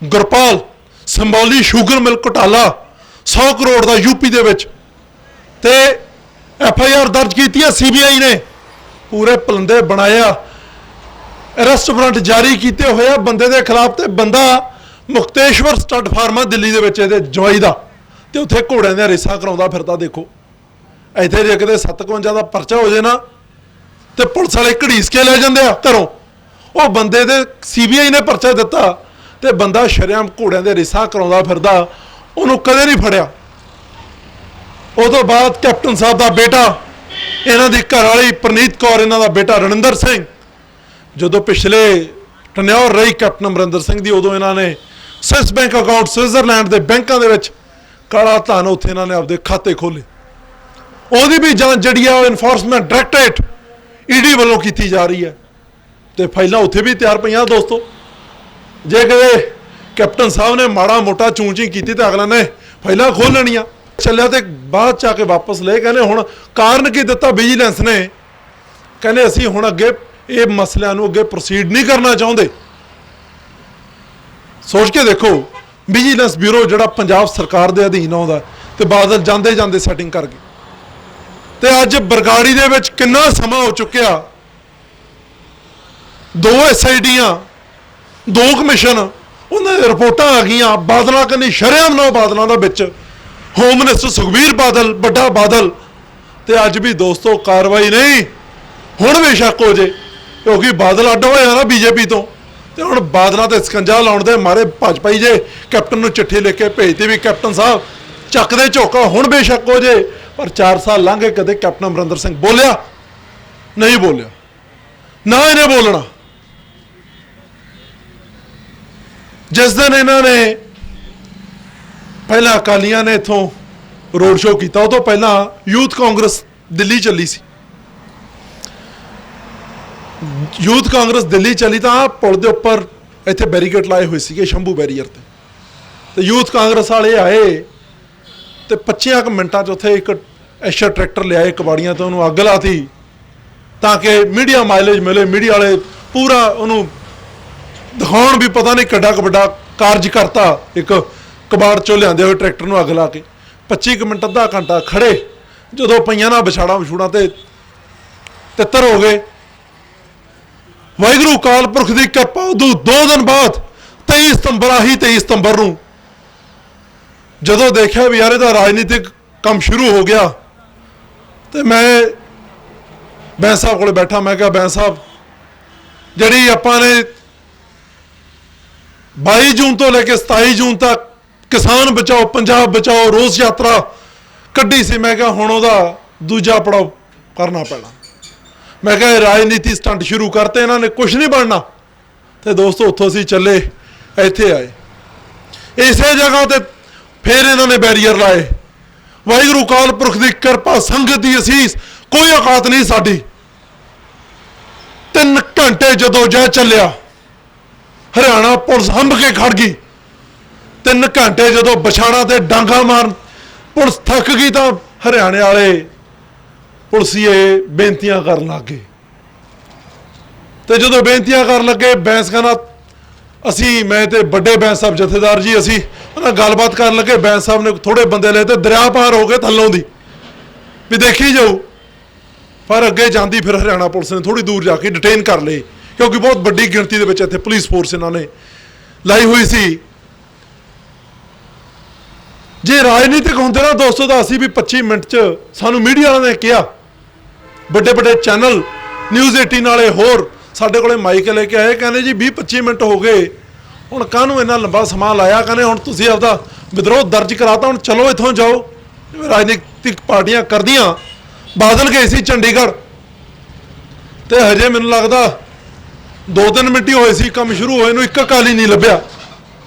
गुरपाल संबौली शुगर मिल घोटाला 100 करोड़ का यूपी दे विच ते FIR दर्ज की है CBI ने, पूरे पलंदे बनाया, अरेस्ट वारंट जारी किए हुए बंदे के खिलाफ। तो बंदा मुक्तेश्वर स्टड फार्मा दिल्ली के जवाई का तो उत्थे घोड़िया का रेसा कराउंदा फिरदा। देखो इत्थे जे किते 57 का परचा हो जाए ना तो पुलिस वाले घड़ीस के ले जाते घरों, वो बंदे दे CBI ने परचा दिता तो बंदा शरेआम घोड़िया के रेसा कराउंदा फिरदा, उन्होंने कदे नहीं फड़िया। उस तो बाद कैप्टन साहब का बेटा, इन्हां दी घरवाली परनीत कौर, इन्हां दा बेटा रणिंदर सिंह, जो पिछले टन्योर रही कैप्टन अमरिंदर सिंह की, उदों इन्होंने स्विस बैंक अकाउंट स्विट्जरलैंड के बैंकों के काला धन उत्थे इन्होंने आपके खाते खोले। ਉਹਦੀ भी जांच जी इनफोर्समेंट डायरैक्टरेट ED वालों की जा रही है तो फाइल उत्थे भी तैयार पईयां दोस्तों। जे कदे कैप्टन साहब ने माड़ा मोटा चूं ची की तो अगला ने फाइल खोल लेनिया चलिया तो बाद च आके वापस ले। कहने हुण कारण की दिता विजिलेंस ने, कहने असीं हुण अगे ये मसलियां नूं अगे प्रोसीड नहीं करना चाहुंदे। सोच के देखो विजिलेंस ब्यूरो जिहड़ा पंजाब सरकार के अधीन आउंदा ते बादल जांदे जांदे सैटिंग कर गए ते अज बरगाड़ी दे विच कितना समा हो चुकिया, 2 SIDयां 2 कमिशन उन्होंने रिपोर्टां आ गई। बादलों कन्नी शरेआम ना बादलों का बिच होम मिनिस्टर सुखबीर बादल बड़ा बादल ते अज भी दोस्तों कार्रवाई नहीं। हुण बेशक हो जे क्योंकि बादल अड्ड होया ना बीजेपी तो हुण बादलों ते सकंजा लाउण दे मारे भज पाई जे कैप्टन नूं चिट्ठी लिख के भेजती भी कैप्टन साहब चकदे झोका। हुण बेशक हो जे पर 4 साल लंघ गए कदे कैप्टन अमरिंदर सिंह बोलिया नहीं, बोलिया ना इन्हें बोलना। जिस दिन इन्होंने पहला अकालियां ने इथों रोड शो किया, तो पहला यूथ कांग्रेस दिल्ली चली सी। यूथ कांग्रेस दिल्ली चली तो पुल के उपर इत्थे बैरीकेड लाए हुए थे शंभू बैरीयर ते, तो यूथ कांग्रेस वाले आए तो 25 मिनटां उत्थे एक एशा ट्रैक्टर लिया कबाड़ियां तो उन्होंने अग लाती ताकि मीडिया माइलेज मिले। मीडिया वाले पूरा उन्होंने दिखाउण भी पता नहीं किड्डा वड्डा कारज करता, एक कबाड़ चो लिया हुए ट्रैक्टर में अग ला के 25 मिनट अद्धा घंटा खड़े ਜਦੋਂ ਪਈਆਂ ਨਾ ਵਿਛਾੜਾਂ ਵਿਛੂੜਾਂ ਤੇ ਤਿੱਤਰ ਹੋ ਗਏ। ਵਾਹਿਗੁਰੂ ਅਕਾਲ ਪੁਰਖ ਦੀ ਕਿਰਪਾ ਉਦੋਂ 2 ਦਿਨ ਬਾਅਦ 23 ਸਤੰਬਰ ਆਹੀ 23 ਸਤੰਬਰ ਨੂੰ ਜਦੋਂ ਦੇਖਿਆ ਵੀ ਯਾਰ ਇਹਦਾ ਰਾਜਨੀਤਿਕ ਕੰਮ ਸ਼ੁਰੂ ਹੋ ਗਿਆ, ਤੇ ਮੈਂ ਬੈਂਸ ਸਾਹਿਬ ਕੋਲ ਬੈਠਾ। ਮੈਂ ਕਿਹਾ ਬੈਂਸ ਸਾਹਿਬ, ਜਿਹੜੀ ਆਪਾਂ ਨੇ 22 ਜੂਨ ਤੋਂ ਲੈ ਕੇ 27 ਜੂਨ ਤੱਕ ਕਿਸਾਨ ਬਚਾਓ ਪੰਜਾਬ ਬਚਾਓ ਰੋਸ ਯਾਤਰਾ ਕੱਢੀ ਸੀ, ਮੈਂ ਕਿਹਾ ਹੁਣ ਉਹਦਾ ਦੂਜਾ ਪੜਾਅ ਕਰਨਾ ਪੈਣਾ। ਮੈਂ ਕਿਹਾ ਰਾਜਨੀਤੀ ਸਟੰਟ ਸ਼ੁਰੂ ਕਰਤੇ, ਇਹਨਾਂ ਨੇ ਕੁਝ ਨਹੀਂ ਬਣਨਾ। ਤੇ ਦੋਸਤੋ ਉੱਥੋਂ ਅਸੀਂ ਚੱਲੇ ਇੱਥੇ ਆਏ, ਇਸੇ ਜਗ੍ਹਾ ਤੇ ਫਿਰ ਇਹਨਾਂ ਨੇ ਬੈਰੀਅਰ ਲਾਏ। ਵਾਹਿਗੁਰੂ ਅਕਾਲ ਪੁਰਖ ਦੀ ਕਿਰਪਾ, ਸੰਗਤ ਦੀ ਅਸੀਸ, ਕੋਈ ਔਕਾਤ ਨਹੀਂ ਸਾਡੀ। 3 ਘੰਟੇ ਜਦੋਂ ਜੈ ਚੱਲਿਆ, ਹਰਿਆਣਾ ਪੁਲਿਸ ਹੰਭ ਕੇ ਖੜ ਗਈ। 3 ਘੰਟੇ ਜਦੋਂ ਵਿਛਾੜਾਂ ਤੇ ਡਾਂਗਾ ਮਾਰਨ ਪੁਲਿਸ ਥੱਕ ਗਈ, ਤਾਂ ਹਰਿਆਣੇ ਵਾਲੇ ਪੁਲਿਸੀਏ ਬੇਨਤੀਆਂ ਕਰਨ ਲੱਗ ਗਏ। ਤੇ ਜਦੋਂ ਬੇਨਤੀਆਂ ਕਰਨ ਲੱਗੇ, ਬੈਂਸ ਕਹਿੰਦਾ ਅਸੀਂ, ਮੈਂ ਤੇ ਵੱਡੇ ਬੈਂਸ ਸਾਹਿਬ ਜਥੇਦਾਰ ਜੀ, ਅਸੀਂ ਉਹਨਾਂ ਗੱਲਬਾਤ ਕਰਨ ਲੱਗੇ। ਬੈਂਸ ਸਾਹਿਬ ਨੇ ਥੋੜੇ ਬੰਦੇ ਲਏ ਤੇ ਦਰਿਆ ਪਾਰ ਹੋ ਗਏ ਥੱਲੋਂ ਦੀ, ਵੀ ਦੇਖੀ ਜਾਊ। ਪਰ ਅੱਗੇ ਜਾਂਦੀ ਫਿਰ ਹਰਿਆਣਾ ਪੁਲਿਸ ਨੇ ਥੋੜੀ ਦੂਰ ਜਾ ਕੇ ਡਿਟੇਨ ਕਰ ਲਏ, ਕਿਉਂਕਿ ਬਹੁਤ ਵੱਡੀ ਗਿਣਤੀ ਦੇ ਵਿੱਚ ਇੱਥੇ ਪੁਲਿਸ ਫੋਰਸ ਇਹਨਾਂ ਨੇ ਲਾਈ ਹੋਈ ਸੀ। ਜੇ ਰਾਜਨੀਤਿਕ ਹੁੰਦੇ ਨਾ ਦੋਸਤੋ, ਤਾਂ ਅਸੀਂ ਵੀ 25 ਮਿੰਟ 'ਚ, ਸਾਨੂੰ ਮੀਡੀਆ ਵਾਲਿਆਂ ਨੇ ਕਿਹਾ, ਵੱਡੇ ਵੱਡੇ ਚੈਨਲ ਨਿਊਜ਼ 18 ਵਾਲੇ ਹੋਰ ਸਾਡੇ ਕੋਲੇ ਮਾਈਕ ਲੈ ਕੇ ਆਏ, ਕਹਿੰਦੇ ਜੀ 20-25 ਮਿੰਟ ਹੋ ਗਏ, ਹੁਣ ਕਾਹਨੂੰ ਇੰਨਾ ਲੰਬਾ ਸਮਾਂ ਲਾਇਆ। ਕਹਿੰਦੇ ਹੁਣ ਤੁਸੀਂ ਆਪਦਾ ਵਿਦਰੋਹ ਦਰਜ ਕਰਾਤਾ, ਹੁਣ ਚਲੋ ਇੱਥੋਂ ਜਾਓ। ਰਾਜਨੀਤਿਕ ਪਾਰਟੀਆਂ ਕਰਦੀਆਂ। ਬਾਦਲ ਗਏ ਸੀ ਚੰਡੀਗੜ੍ਹ, ਤੇ ਹਜੇ ਮੈਨੂੰ ਲੱਗਦਾ 2-3 ਮਿੰਟ ਹੀ ਹੋਏ ਸੀ ਕੰਮ ਸ਼ੁਰੂ ਹੋਏ ਨੂੰ, ਇੱਕ ਅਕਾਲੀ ਨਹੀਂ ਲੱਭਿਆ।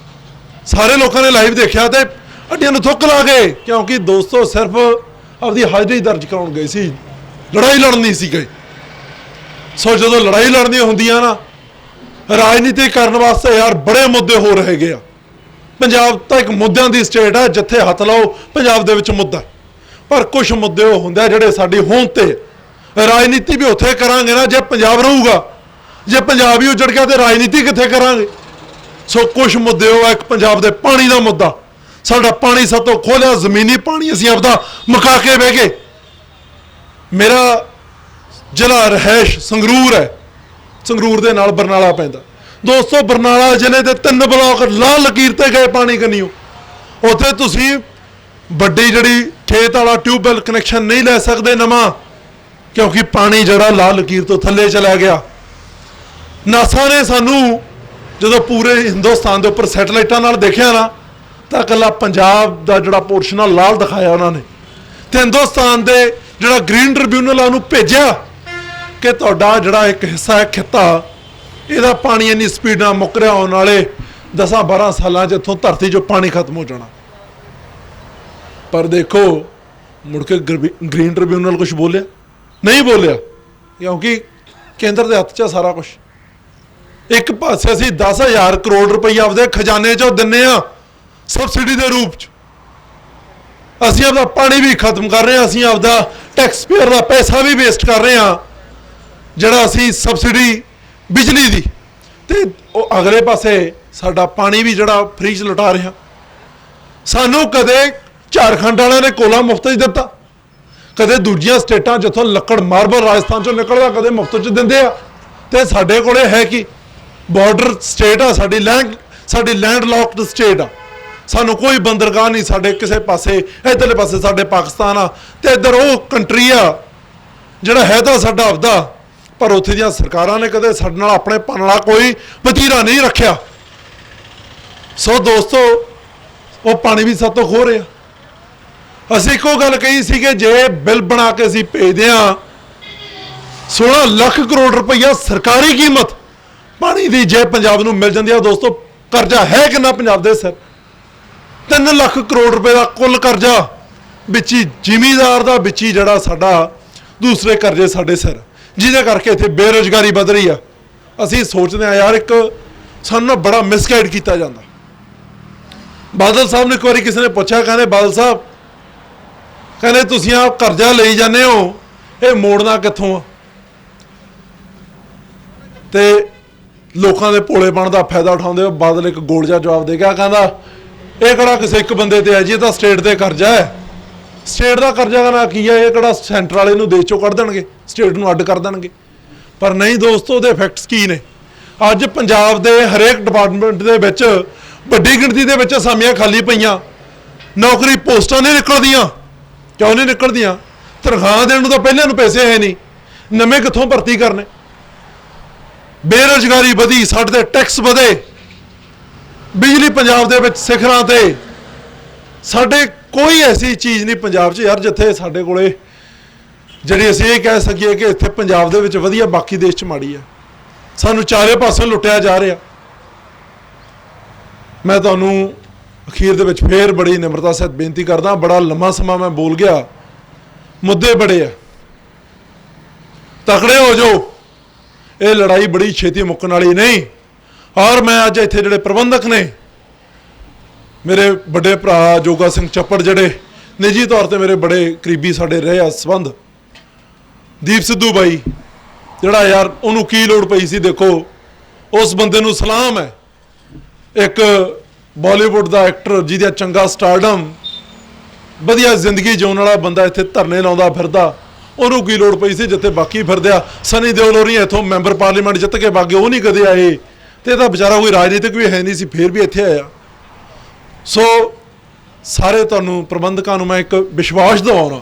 ਸਾਰੇ ਲੋਕਾਂ ਨੇ ਲਾਈਵ ਦੇਖਿਆ ਤੇ ਅੱਡੀਆਂ ਨੂੰ ਥੁੱਕ ਲਾ ਗਏ, ਕਿਉਂਕਿ ਦੋਸਤੋ ਸਿਰਫ ਆਪਦੀ ਹਾਜ਼ਰੀ ਦਰਜ ਕਰਾਉਣ ਗਏ ਸੀ, ਲੜਾਈ ਲੜਨ ਨਹੀਂ ਸੀ ਗਏ। ਸੋ ਜਦੋਂ ਲੜਾਈ ਲੜਨੀਆਂ ਹੁੰਦੀਆਂ ਨਾ, ਰਾਜਨੀਤੀ ਕਰਨ ਵਾਸਤੇ ਯਾਰ ਬੜੇ ਮੁੱਦੇ ਹੋ ਰਹੇ ਗਏ ਆ। ਪੰਜਾਬ ਤਾਂ ਇੱਕ ਮੁੱਦਿਆਂ ਦੀ ਸਟੇਟ ਹੈ, ਜਿੱਥੇ ਹੱਥ ਲਾਓ ਪੰਜਾਬ ਦੇ ਵਿੱਚ ਮੁੱਦਾ। ਪਰ ਕੁਝ ਮੁੱਦੇ ਉਹ ਹੁੰਦੇ ਆ ਜਿਹੜੇ ਸਾਡੀ ਹੋਂਦ ਤੇ, ਰਾਜਨੀਤੀ ਵੀ ਉੱਥੇ ਕਰਾਂਗੇ ਨਾ ਜੇ ਪੰਜਾਬ ਰਹੂਗਾ। ਜੇ ਪੰਜਾਬ ਹੀ ਉਜੜ ਗਿਆ ਤੇ ਰਾਜਨੀਤੀ ਕਿੱਥੇ ਕਰਾਂਗੇ। ਸੋ ਕੁਝ ਮੁੱਦੇ ਉਹ, ਇੱਕ ਪੰਜਾਬ ਦੇ ਪਾਣੀ ਦਾ ਮੁੱਦਾ, ਸਾਡਾ ਪਾਣੀ ਸਭ ਤੋਂ ਖੋਲਿਆ ਜ਼ਮੀਨੀ ਪਾਣੀ ਅਸੀਂ ਆਪਦਾ ਮੁਕਾ ਕੇ ਬਹਿ ਗਏ। ਮੇਰਾ ਜ਼ਿਲ੍ਹਾ ਰਹਿਸ਼ ਸੰਗਰੂਰ ਹੈ, ਸੰਗਰੂਰ ਦੇ ਨਾਲ ਬਰਨਾਲਾ ਪੈਂਦਾ। ਦੋਸਤੋ ਬਰਨਾਲਾ ਜ਼ਿਲ੍ਹੇ ਦੇ 3 ਬਲਾਕ ਲਾਲ ਲਕੀਰ ਤੇ ਗਏ ਪਾਣੀ ਕੰਨੀਓ। ਉੱਥੇ ਤੁਸੀਂ ਵੱਡੀ ਜਿਹੜੀ ਖੇਤ ਵਾਲਾ ਟਿਊਬਵੈਲ ਕਨੈਕਸ਼ਨ ਨਹੀਂ ਲੈ ਸਕਦੇ ਨਵਾਂ, ਕਿਉਂਕਿ ਪਾਣੀ ਜਿਹੜਾ ਲਾਲ ਲਕੀਰ ਤੋਂ ਥੱਲੇ ਚਲਾ ਗਿਆ। ਨਾਸਾ ਨੇ ਸਾਨੂੰ ਜਦੋਂ ਪੂਰੇ ਹਿੰਦੁਸਤਾਨ ਦੇ ਉੱਪਰ ਸੈਟਲਾਈਟਾਂ ਨਾਲ ਦੇਖਿਆ ਨਾ, ਤਾਂ ਇਕੱਲਾ ਪੰਜਾਬ ਦਾ ਜਿਹੜਾ ਪੋਰਸ਼ਨ ਆ ਲਾਲ ਦਿਖਾਇਆ ਉਹਨਾਂ ਨੇ। ਤੇ ਹਿੰਦੁਸਤਾਨ ਦੇ ਜਿਹੜਾ ਗ੍ਰੀਨ ਟ੍ਰਿਬਿਊਨਲ ਆ ਉਹਨੂੰ ਭੇਜਿਆ ਕਿ ਤੁਹਾਡਾ ਜਿਹੜਾ ਇੱਕ ਹਿੱਸਾ ਹੈ ਖਿੱਤਾ, ਇਹਦਾ ਪਾਣੀ ਇੰਨੀ ਸਪੀਡ ਨਾਲ ਮੁੱਕ ਰਿਹਾ, ਆਉਣ ਵਾਲੇ 10-12 ਸਾਲਾਂ 'ਚ ਇੱਥੋਂ ਧਰਤੀ 'ਚੋਂ ਪਾਣੀ ਖਤਮ ਹੋ ਜਾਣਾ। ਪਰ ਦੇਖੋ ਮੁੜ ਕੇ ਗ੍ਰੀਨ ਟ੍ਰਿਬਿਊਨਲ ਕੁਝ ਬੋਲਿਆ ਨਹੀਂ ਬੋਲਿਆ, ਕਿਉਂਕਿ ਕੇਂਦਰ ਦੇ ਹੱਥ 'ਚ ਸਾਰਾ ਕੁਝ। ਇੱਕ ਪਾਸੇ ਅਸੀਂ 10,000 ਕਰੋੜ ਰੁਪਈਆ ਆਪਦੇ ਖਜ਼ਾਨੇ 'ਚੋਂ ਦਿੰਨੇ ਆ ਸਬਸਿਡੀ ਦੇ ਰੂਪ 'ਚ, ਅਸੀਂ ਆਪਦਾ ਪਾਣੀ ਵੀ ਖਤਮ ਕਰ ਰਹੇ ਹਾਂ, ਅਸੀਂ ਆਪਦਾ ਟੈਕਸ ਪੇਅਰ ਦਾ ਪੈਸਾ ਵੀ ਵੇਸਟ ਕਰ ਰਹੇ ਹਾਂ, ਜਿਹੜਾ ਅਸੀਂ ਸਬਸਿਡੀ ਬਿਜਲੀ ਦੀ, ਤੇ ਉਹ ਅਗਲੇ ਪਾਸੇ ਸਾਡਾ ਪਾਣੀ ਵੀ ਜਿਹੜਾ ਫ੍ਰੀ 'ਚ ਲੁਟਾ ਰਿਹਾ। ਸਾਨੂੰ ਕਦੇ ਝਾਰਖੰਡ ਵਾਲਿਆਂ ਨੇ ਕੋਲਾ ਮੁਫਤ 'ਚ ਦਿੱਤਾ, ਕਦੇ ਦੂਜੀਆਂ ਸਟੇਟਾਂ ਜਿੱਥੋਂ ਲੱਕੜ ਮਾਰਬਲ ਰਾਜਸਥਾਨ 'ਚੋਂ ਨਿਕਲਦਾ ਕਦੇ ਮੁਫਤ 'ਚ ਦਿੰਦੇ ਆ। ਤੇ ਸਾਡੇ ਕੋਲੇ ਹੈ ਕਿ ਬਾਰਡਰ ਸਟੇਟ ਆ, ਸਾਡੀ ਲੈਂਡ ਲੌਕਡ ਸਟੇਟ ਆ, ਸਾਨੂੰ ਕੋਈ ਬੰਦਰਗਾਹ ਨਹੀਂ ਸਾਡੇ ਕਿਸੇ ਪਾਸੇ। ਇੱਧਰਲੇ ਪਾਸੇ ਸਾਡੇ ਪਾਕਿਸਤਾਨ ਆ, ਤੇ ਇੱਧਰ ਉਹ ਕੰਟਰੀ ਆ ਜਿਹੜਾ ਹੈ ਤਾਂ ਸਾਡਾ ਆਪਦਾ, ਪਰ ਉੱਥੇ ਦੀਆਂ ਸਰਕਾਰਾਂ ਨੇ ਕਦੇ ਸਾਡੇ ਨਾਲ ਆਪਣੇ ਪਨ ਵਾਲਾ ਕੋਈ ਵਤੀਰਾ ਨਹੀਂ ਰੱਖਿਆ। ਸੋ ਦੋਸਤੋ ਉਹ ਪਾਣੀ ਵੀ ਸਾਡੇ ਤੋਂ ਖੋਹ ਰਿਹਾ। ਅਸੀਂ ਇੱਕੋ ਗੱਲ ਕਹੀ ਸੀ ਕਿ ਜੇ ਬਿੱਲ ਬਣਾ ਕੇ ਅਸੀਂ ਭੇਜਦੇ ਹਾਂ 16 ਲੱਖ ਕਰੋੜ ਰੁਪਈਆ ਸਰਕਾਰੀ ਕੀਮਤ ਪਾਣੀ ਦੀ, ਜੇ ਪੰਜਾਬ ਨੂੰ ਮਿਲ ਜਾਂਦੀ ਆ ਦੋਸਤੋ, ਕਰਜ਼ਾ ਹੈ ਕਿੰਨਾ ਪੰਜਾਬ ਦੇ ਸਿਰ? 3 ਲੱਖ ਕਰੋੜ ਰੁਪਏ ਦਾ ਕੁੱਲ ਕਰਜ਼ਾ, ਵਿੱਚ ਹੀ ਜ਼ਿਮੀਂਦਾਰ ਦਾ, ਵਿੱਚ ਹੀ ਜਿਹੜਾ ਸਾਡਾ ਦੂਸਰੇ ਕਰਜ਼ੇ ਸਾਡੇ ਸਿਰ, ਜਿਹਦੇ ਕਰਕੇ ਇੱਥੇ ਬੇਰੁਜ਼ਗਾਰੀ ਵੱਧ ਰਹੀ ਆ। ਅਸੀਂ ਸੋਚਦੇ ਹਾਂ ਯਾਰ, ਇੱਕ ਸਾਨੂੰ ਨਾ ਬੜਾ ਮਿਸਗਾਈਡ ਕੀਤਾ ਜਾਂਦਾ। ਬਾਦਲ ਸਾਹਿਬ ਨੂੰ ਇੱਕ ਵਾਰੀ ਕਿਸੇ ਨੇ ਪੁੱਛਿਆ, ਕਹਿੰਦੇ ਬਾਦਲ ਸਾਹਿਬ, ਕਹਿੰਦੇ ਤੁਸੀਂ ਆਹ ਕਰਜ਼ਾ ਲਈ ਜਾਂਦੇ ਹੋ, ਇਹ ਮੋੜਨਾ ਕਿੱਥੋਂ ਆ? ਤੇ ਲੋਕਾਂ ਦੇ ਭੋਲੇਪਣ ਦਾ ਫਾਇਦਾ ਉਠਾਉਂਦੇ ਹੋ ਬਾਦਲ ਇੱਕ ਗੋਲ ਜਿਹਾ ਜਵਾਬ ਦੇ ਗਿਆ, ਕਹਿੰਦਾ ਇਹ ਕਿਹੜਾ ਕਿਸੇ ਇੱਕ ਬੰਦੇ ਤੇ ਹੈ ਜੀ, ਇਹ ਤਾਂ ਸਟੇਟ ਦੇ ਕਰਜ਼ਾ ਹੈ। ਸਟੇਟ ਦਾ ਕਰਜ਼ਾ ਨਾ ਕੀ ਹੈ, ਇਹ ਕਿਹੜਾ ਸੈਂਟਰ ਵਾਲੇ ਨੂੰ ਦੇਸ਼ ਚੋਂ ਕੱਢ ਦੇਣਗੇ, ਸਟੇਟ ਨੂੰ ਅੱਡ ਕਰ ਦੇਣਗੇ। ਪਰ ਨਹੀਂ ਦੋਸਤੋ, ਉਹਦੇ ਇਫੈਕਟਸ ਕੀ ਨੇ? ਅੱਜ ਪੰਜਾਬ ਦੇ ਹਰੇਕ ਡਿਪਾਰਟਮੈਂਟ ਦੇ ਵਿੱਚ ਵੱਡੀ ਗਿਣਤੀ ਦੇ ਵਿੱਚ ਅਸਾਮੀਆਂ ਖਾਲੀ ਪਈਆਂ, ਨੌਕਰੀ ਪੋਸਟਾਂ ਨਹੀਂ ਨਿਕਲਦੀਆਂ। ਕਿਉਂ ਨਹੀਂ ਨਿਕਲਦੀਆਂ? ਤਨਖਾਹ ਦੇਣ ਨੂੰ ਤਾਂ ਪਹਿਲਿਆਂ ਨੂੰ ਪੈਸੇ ਹੈ ਨਹੀਂ, ਨਵੇਂ ਕਿੱਥੋਂ ਭਰਤੀ ਕਰਨੇ? ਬੇਰੁਜ਼ਗਾਰੀ ਵਧੀ, ਸਾਡੇ ਤੇ ਟੈਕਸ ਵਧੇ, ਬਿਜਲੀ ਪੰਜਾਬ ਦੇ ਵਿੱਚ ਸਿਖਰਾਂ ਤੇ। ਸਾਡੇ ਕੋਈ ਐਸੀ ਚੀਜ਼ ਨਹੀਂ ਪੰਜਾਬ 'ਚ ਯਾਰ ਜਿੱਥੇ ਸਾਡੇ ਕੋਲੇ ਜਿਹੜੀ ਅਸੀਂ ਇਹ ਕਹਿ ਸਕੀਏ ਕਿ ਇੱਥੇ ਪੰਜਾਬ ਦੇ ਵਿੱਚ ਵਧੀਆ, ਬਾਕੀ ਦੇਸ਼ 'ਚ ਮਾੜੀ ਹੈ। ਸਾਨੂੰ ਚਾਰੇ ਪਾਸੇ ਲੁੱਟਿਆ ਜਾ ਰਿਹਾ। ਮੈਂ ਤੁਹਾਨੂੰ ਅਖੀਰ ਦੇ ਵਿੱਚ ਫੇਰ ਬੜੀ ਨਿਮਰਤਾ ਸਹਿਤ ਬੇਨਤੀ ਕਰਦਾ, ਬੜਾ ਲੰਮਾ ਸਮਾਂ ਮੈਂ ਬੋਲ ਗਿਆ, ਮੁੱਦੇ ਬੜੇ ਆ, ਤਕੜੇ ਹੋ ਜਾਓ। ਇਹ ਲੜਾਈ ਬੜੀ ਛੇਤੀ ਮੁੱਕਣ ਵਾਲੀ ਨਹੀਂ। ਔਰ ਮੈਂ ਅੱਜ ਇੱਥੇ ਜਿਹੜੇ ਪ੍ਰਬੰਧਕ ਨੇ, ਮੇਰੇ ਵੱਡੇ ਭਰਾ ਜੋਗਾ ਸਿੰਘ ਚੱਪੜ, ਜਿਹੜੇ ਨਿੱਜੀ ਤੌਰ ਤੇ ਮੇਰੇ ਬੜੇ ਕਰੀਬੀ ਸਾਡੇ ਰਹੇ ਆ ਸੰਬੰਧ, ਦੀਪ ਸਿੱਧੂ ਬਾਈ ਜਿਹੜਾ ਯਾਰ ਉਹਨੂੰ ਕੀ ਲੋੜ ਪਈ ਸੀ, ਦੇਖੋ ਉਸ ਬੰਦੇ ਨੂੰ ਸਲਾਮ ਹੈ। ਇੱਕ ਬਾਲੀਵੁੱਡ ਦਾ ਐਕਟਰ ਜਿਹਦਾ ਚੰਗਾ ਸਟਾਰਡਮ, ਵਧੀਆ ਜ਼ਿੰਦਗੀ ਜਿਉਣ ਵਾਲਾ ਬੰਦਾ ਇੱਥੇ ਧਰਨੇ ਲਾਉਂਦਾ ਫਿਰਦਾ, ਉਹਨੂੰ ਕੀ ਲੋੜ ਪਈ ਸੀ ਜਿੱਥੇ ਬਾਕੀ ਫਿਰਦੇ ਆ। ਸਨੀ ਦਿਓਲ ਹੋਰੀ ਇੱਥੋਂ ਮੈਂਬਰ ਪਾਰਲੀਮੈਂਟ ਜਿੱਤ ਕੇ ਬਾਗੇ, ਉਹ ਨਹੀਂ ਕਦੇ ਆਏ, ਤੇ ਇਹਦਾ ਵਿਚਾਰਾ ਕੋਈ ਰਾਜਨੀਤਿਕ ਵੀ ਹੈ ਨਹੀਂ ਸੀ, ਫਿਰ ਵੀ ਇੱਥੇ ਆਇਆ। ਸੋ ਸਾਰੇ ਤੁਹਾਨੂੰ ਪ੍ਰਬੰਧਕਾਂ ਨੂੰ ਮੈਂ ਇੱਕ ਵਿਸ਼ਵਾਸ ਦਿਵਾਉਣਾ,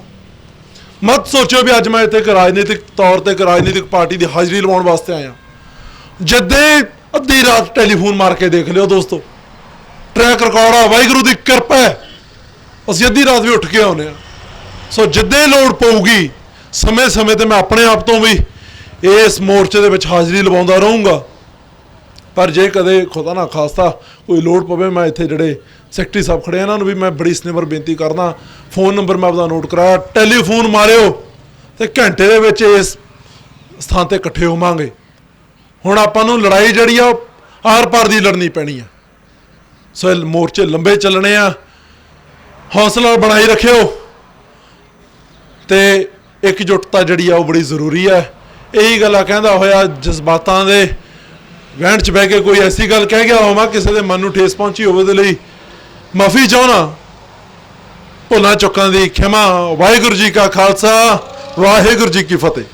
ਮਤ ਸੋਚੋ ਵੀ ਅੱਜ ਮੈਂ ਇੱਥੇ ਇੱਕ ਰਾਜਨੀਤਿਕ ਤੌਰ ਤੇ ਇੱਕ ਰਾਜਨੀਤਿਕ ਪਾਰਟੀ ਦੀ ਹਾਜ਼ਰੀ ਲਵਾਉਣ ਵਾਸਤੇ ਆਇਆ। ਜਿੱਦੇ ਅੱਧੀ ਰਾਤ ਟੈਲੀਫੋਨ ਮਾਰ ਕੇ ਦੇਖ ਲਿਓ ਦੋਸਤੋ, ਟਰੈਕ ਰਿਕਾਰਡ ਆ, ਵਾਹਿਗੁਰੂ ਦੀ ਕਿਰਪਾ ਹੈ, ਅਸੀਂ ਅੱਧੀ ਰਾਤ ਵੀ ਉੱਠ ਕੇ ਆਉਂਦੇ ਹਾਂ। ਸੋ ਜਿੱਦੇ ਲੋੜ ਪਊਗੀ ਸਮੇਂ ਸਮੇਂ ਤੇ ਮੈਂ ਆਪਣੇ ਆਪ ਤੋਂ ਵੀ ਇਸ ਮੋਰਚੇ ਦੇ ਵਿੱਚ ਹਾਜ਼ਰੀ ਲਵਾਉਂਦਾ ਰਹੂੰਗਾ। ਪਰ ਜੇ ਕਦੇ ਖੁਦਾ ਨਾ ਖਾਸਤਾ ਕੋਈ ਲੋੜ ਪਵੇ, ਮੈਂ ਇੱਥੇ ਜਿਹੜੇ ਸੈਕਟਰੀ ਸਾਹਿਬ ਖੜੇ ਇਹਨਾਂ ਨੂੰ ਵੀ ਮੈਂ ਬੜੀ ਸਨੇਮਰ ਬੇਨਤੀ ਕਰਦਾ, ਫੋਨ ਨੰਬਰ ਮੈਂ ਆਪਦਾ ਨੋਟ ਕਰਾਇਆ, ਟੈਲੀਫੋਨ ਮਾਰਿਓ ਤੇ ਘੰਟੇ ਦੇ ਵਿੱਚ ਇਸ ਸਥਾਨ ਤੇ ਇਕੱਠੇ ਹੋਵਾਂਗੇ। ਹੁਣ ਆਪਾਂ ਨੂੰ ਲੜਾਈ ਜਿਹੜੀ ਆ ਉਹ ਆਰ ਪਾਰ ਦੀ ਲੜਨੀ ਪੈਣੀ ਆ। ਸੋ ਇਹ ਮੋਰਚੇ ਲੰਬੇ ਚੱਲਣੇ ਆ, ਹੌਸਲਾ ਬਣਾਈ ਰੱਖਿਓ ਤੇ ਇਕਜੁੱਟਤਾ ਜਿਹੜੀ ਆ ਉਹ ਬੜੀ ਜ਼ਰੂਰੀ ਹੈ। ਇਹੀ ਗੱਲਾਂ ਕਹਿੰਦਾ ਹੋਇਆ, ਜਜ਼ਬਾਤਾਂ ਦੇ ਵਹਿਣ 'ਚ ਬਹਿ ਕੇ ਕੋਈ ਐਸੀ ਗੱਲ ਕਹਿ ਗਿਆ ਹੋਵਾਂ ਕਿਸੇ ਦੇ ਮਨ ਨੂੰ ਠੇਸ ਪਹੁੰਚੀ ਹੋਵੇ, ਉਹਦੇ ਲਈ ਮਾਫੀ ਚਾਹੁੰਦਾ, ਭੁੱਲਾਂ ਚੁੱਕਾਂ ਦੀ ਖਿਮਾ। ਵਾਹਿਗੁਰੂ ਜੀ ਕਾ ਖਾਲਸਾ, ਵਾਹਿਗੁਰੂ ਜੀ ਕੀ ਫਤਿਹ।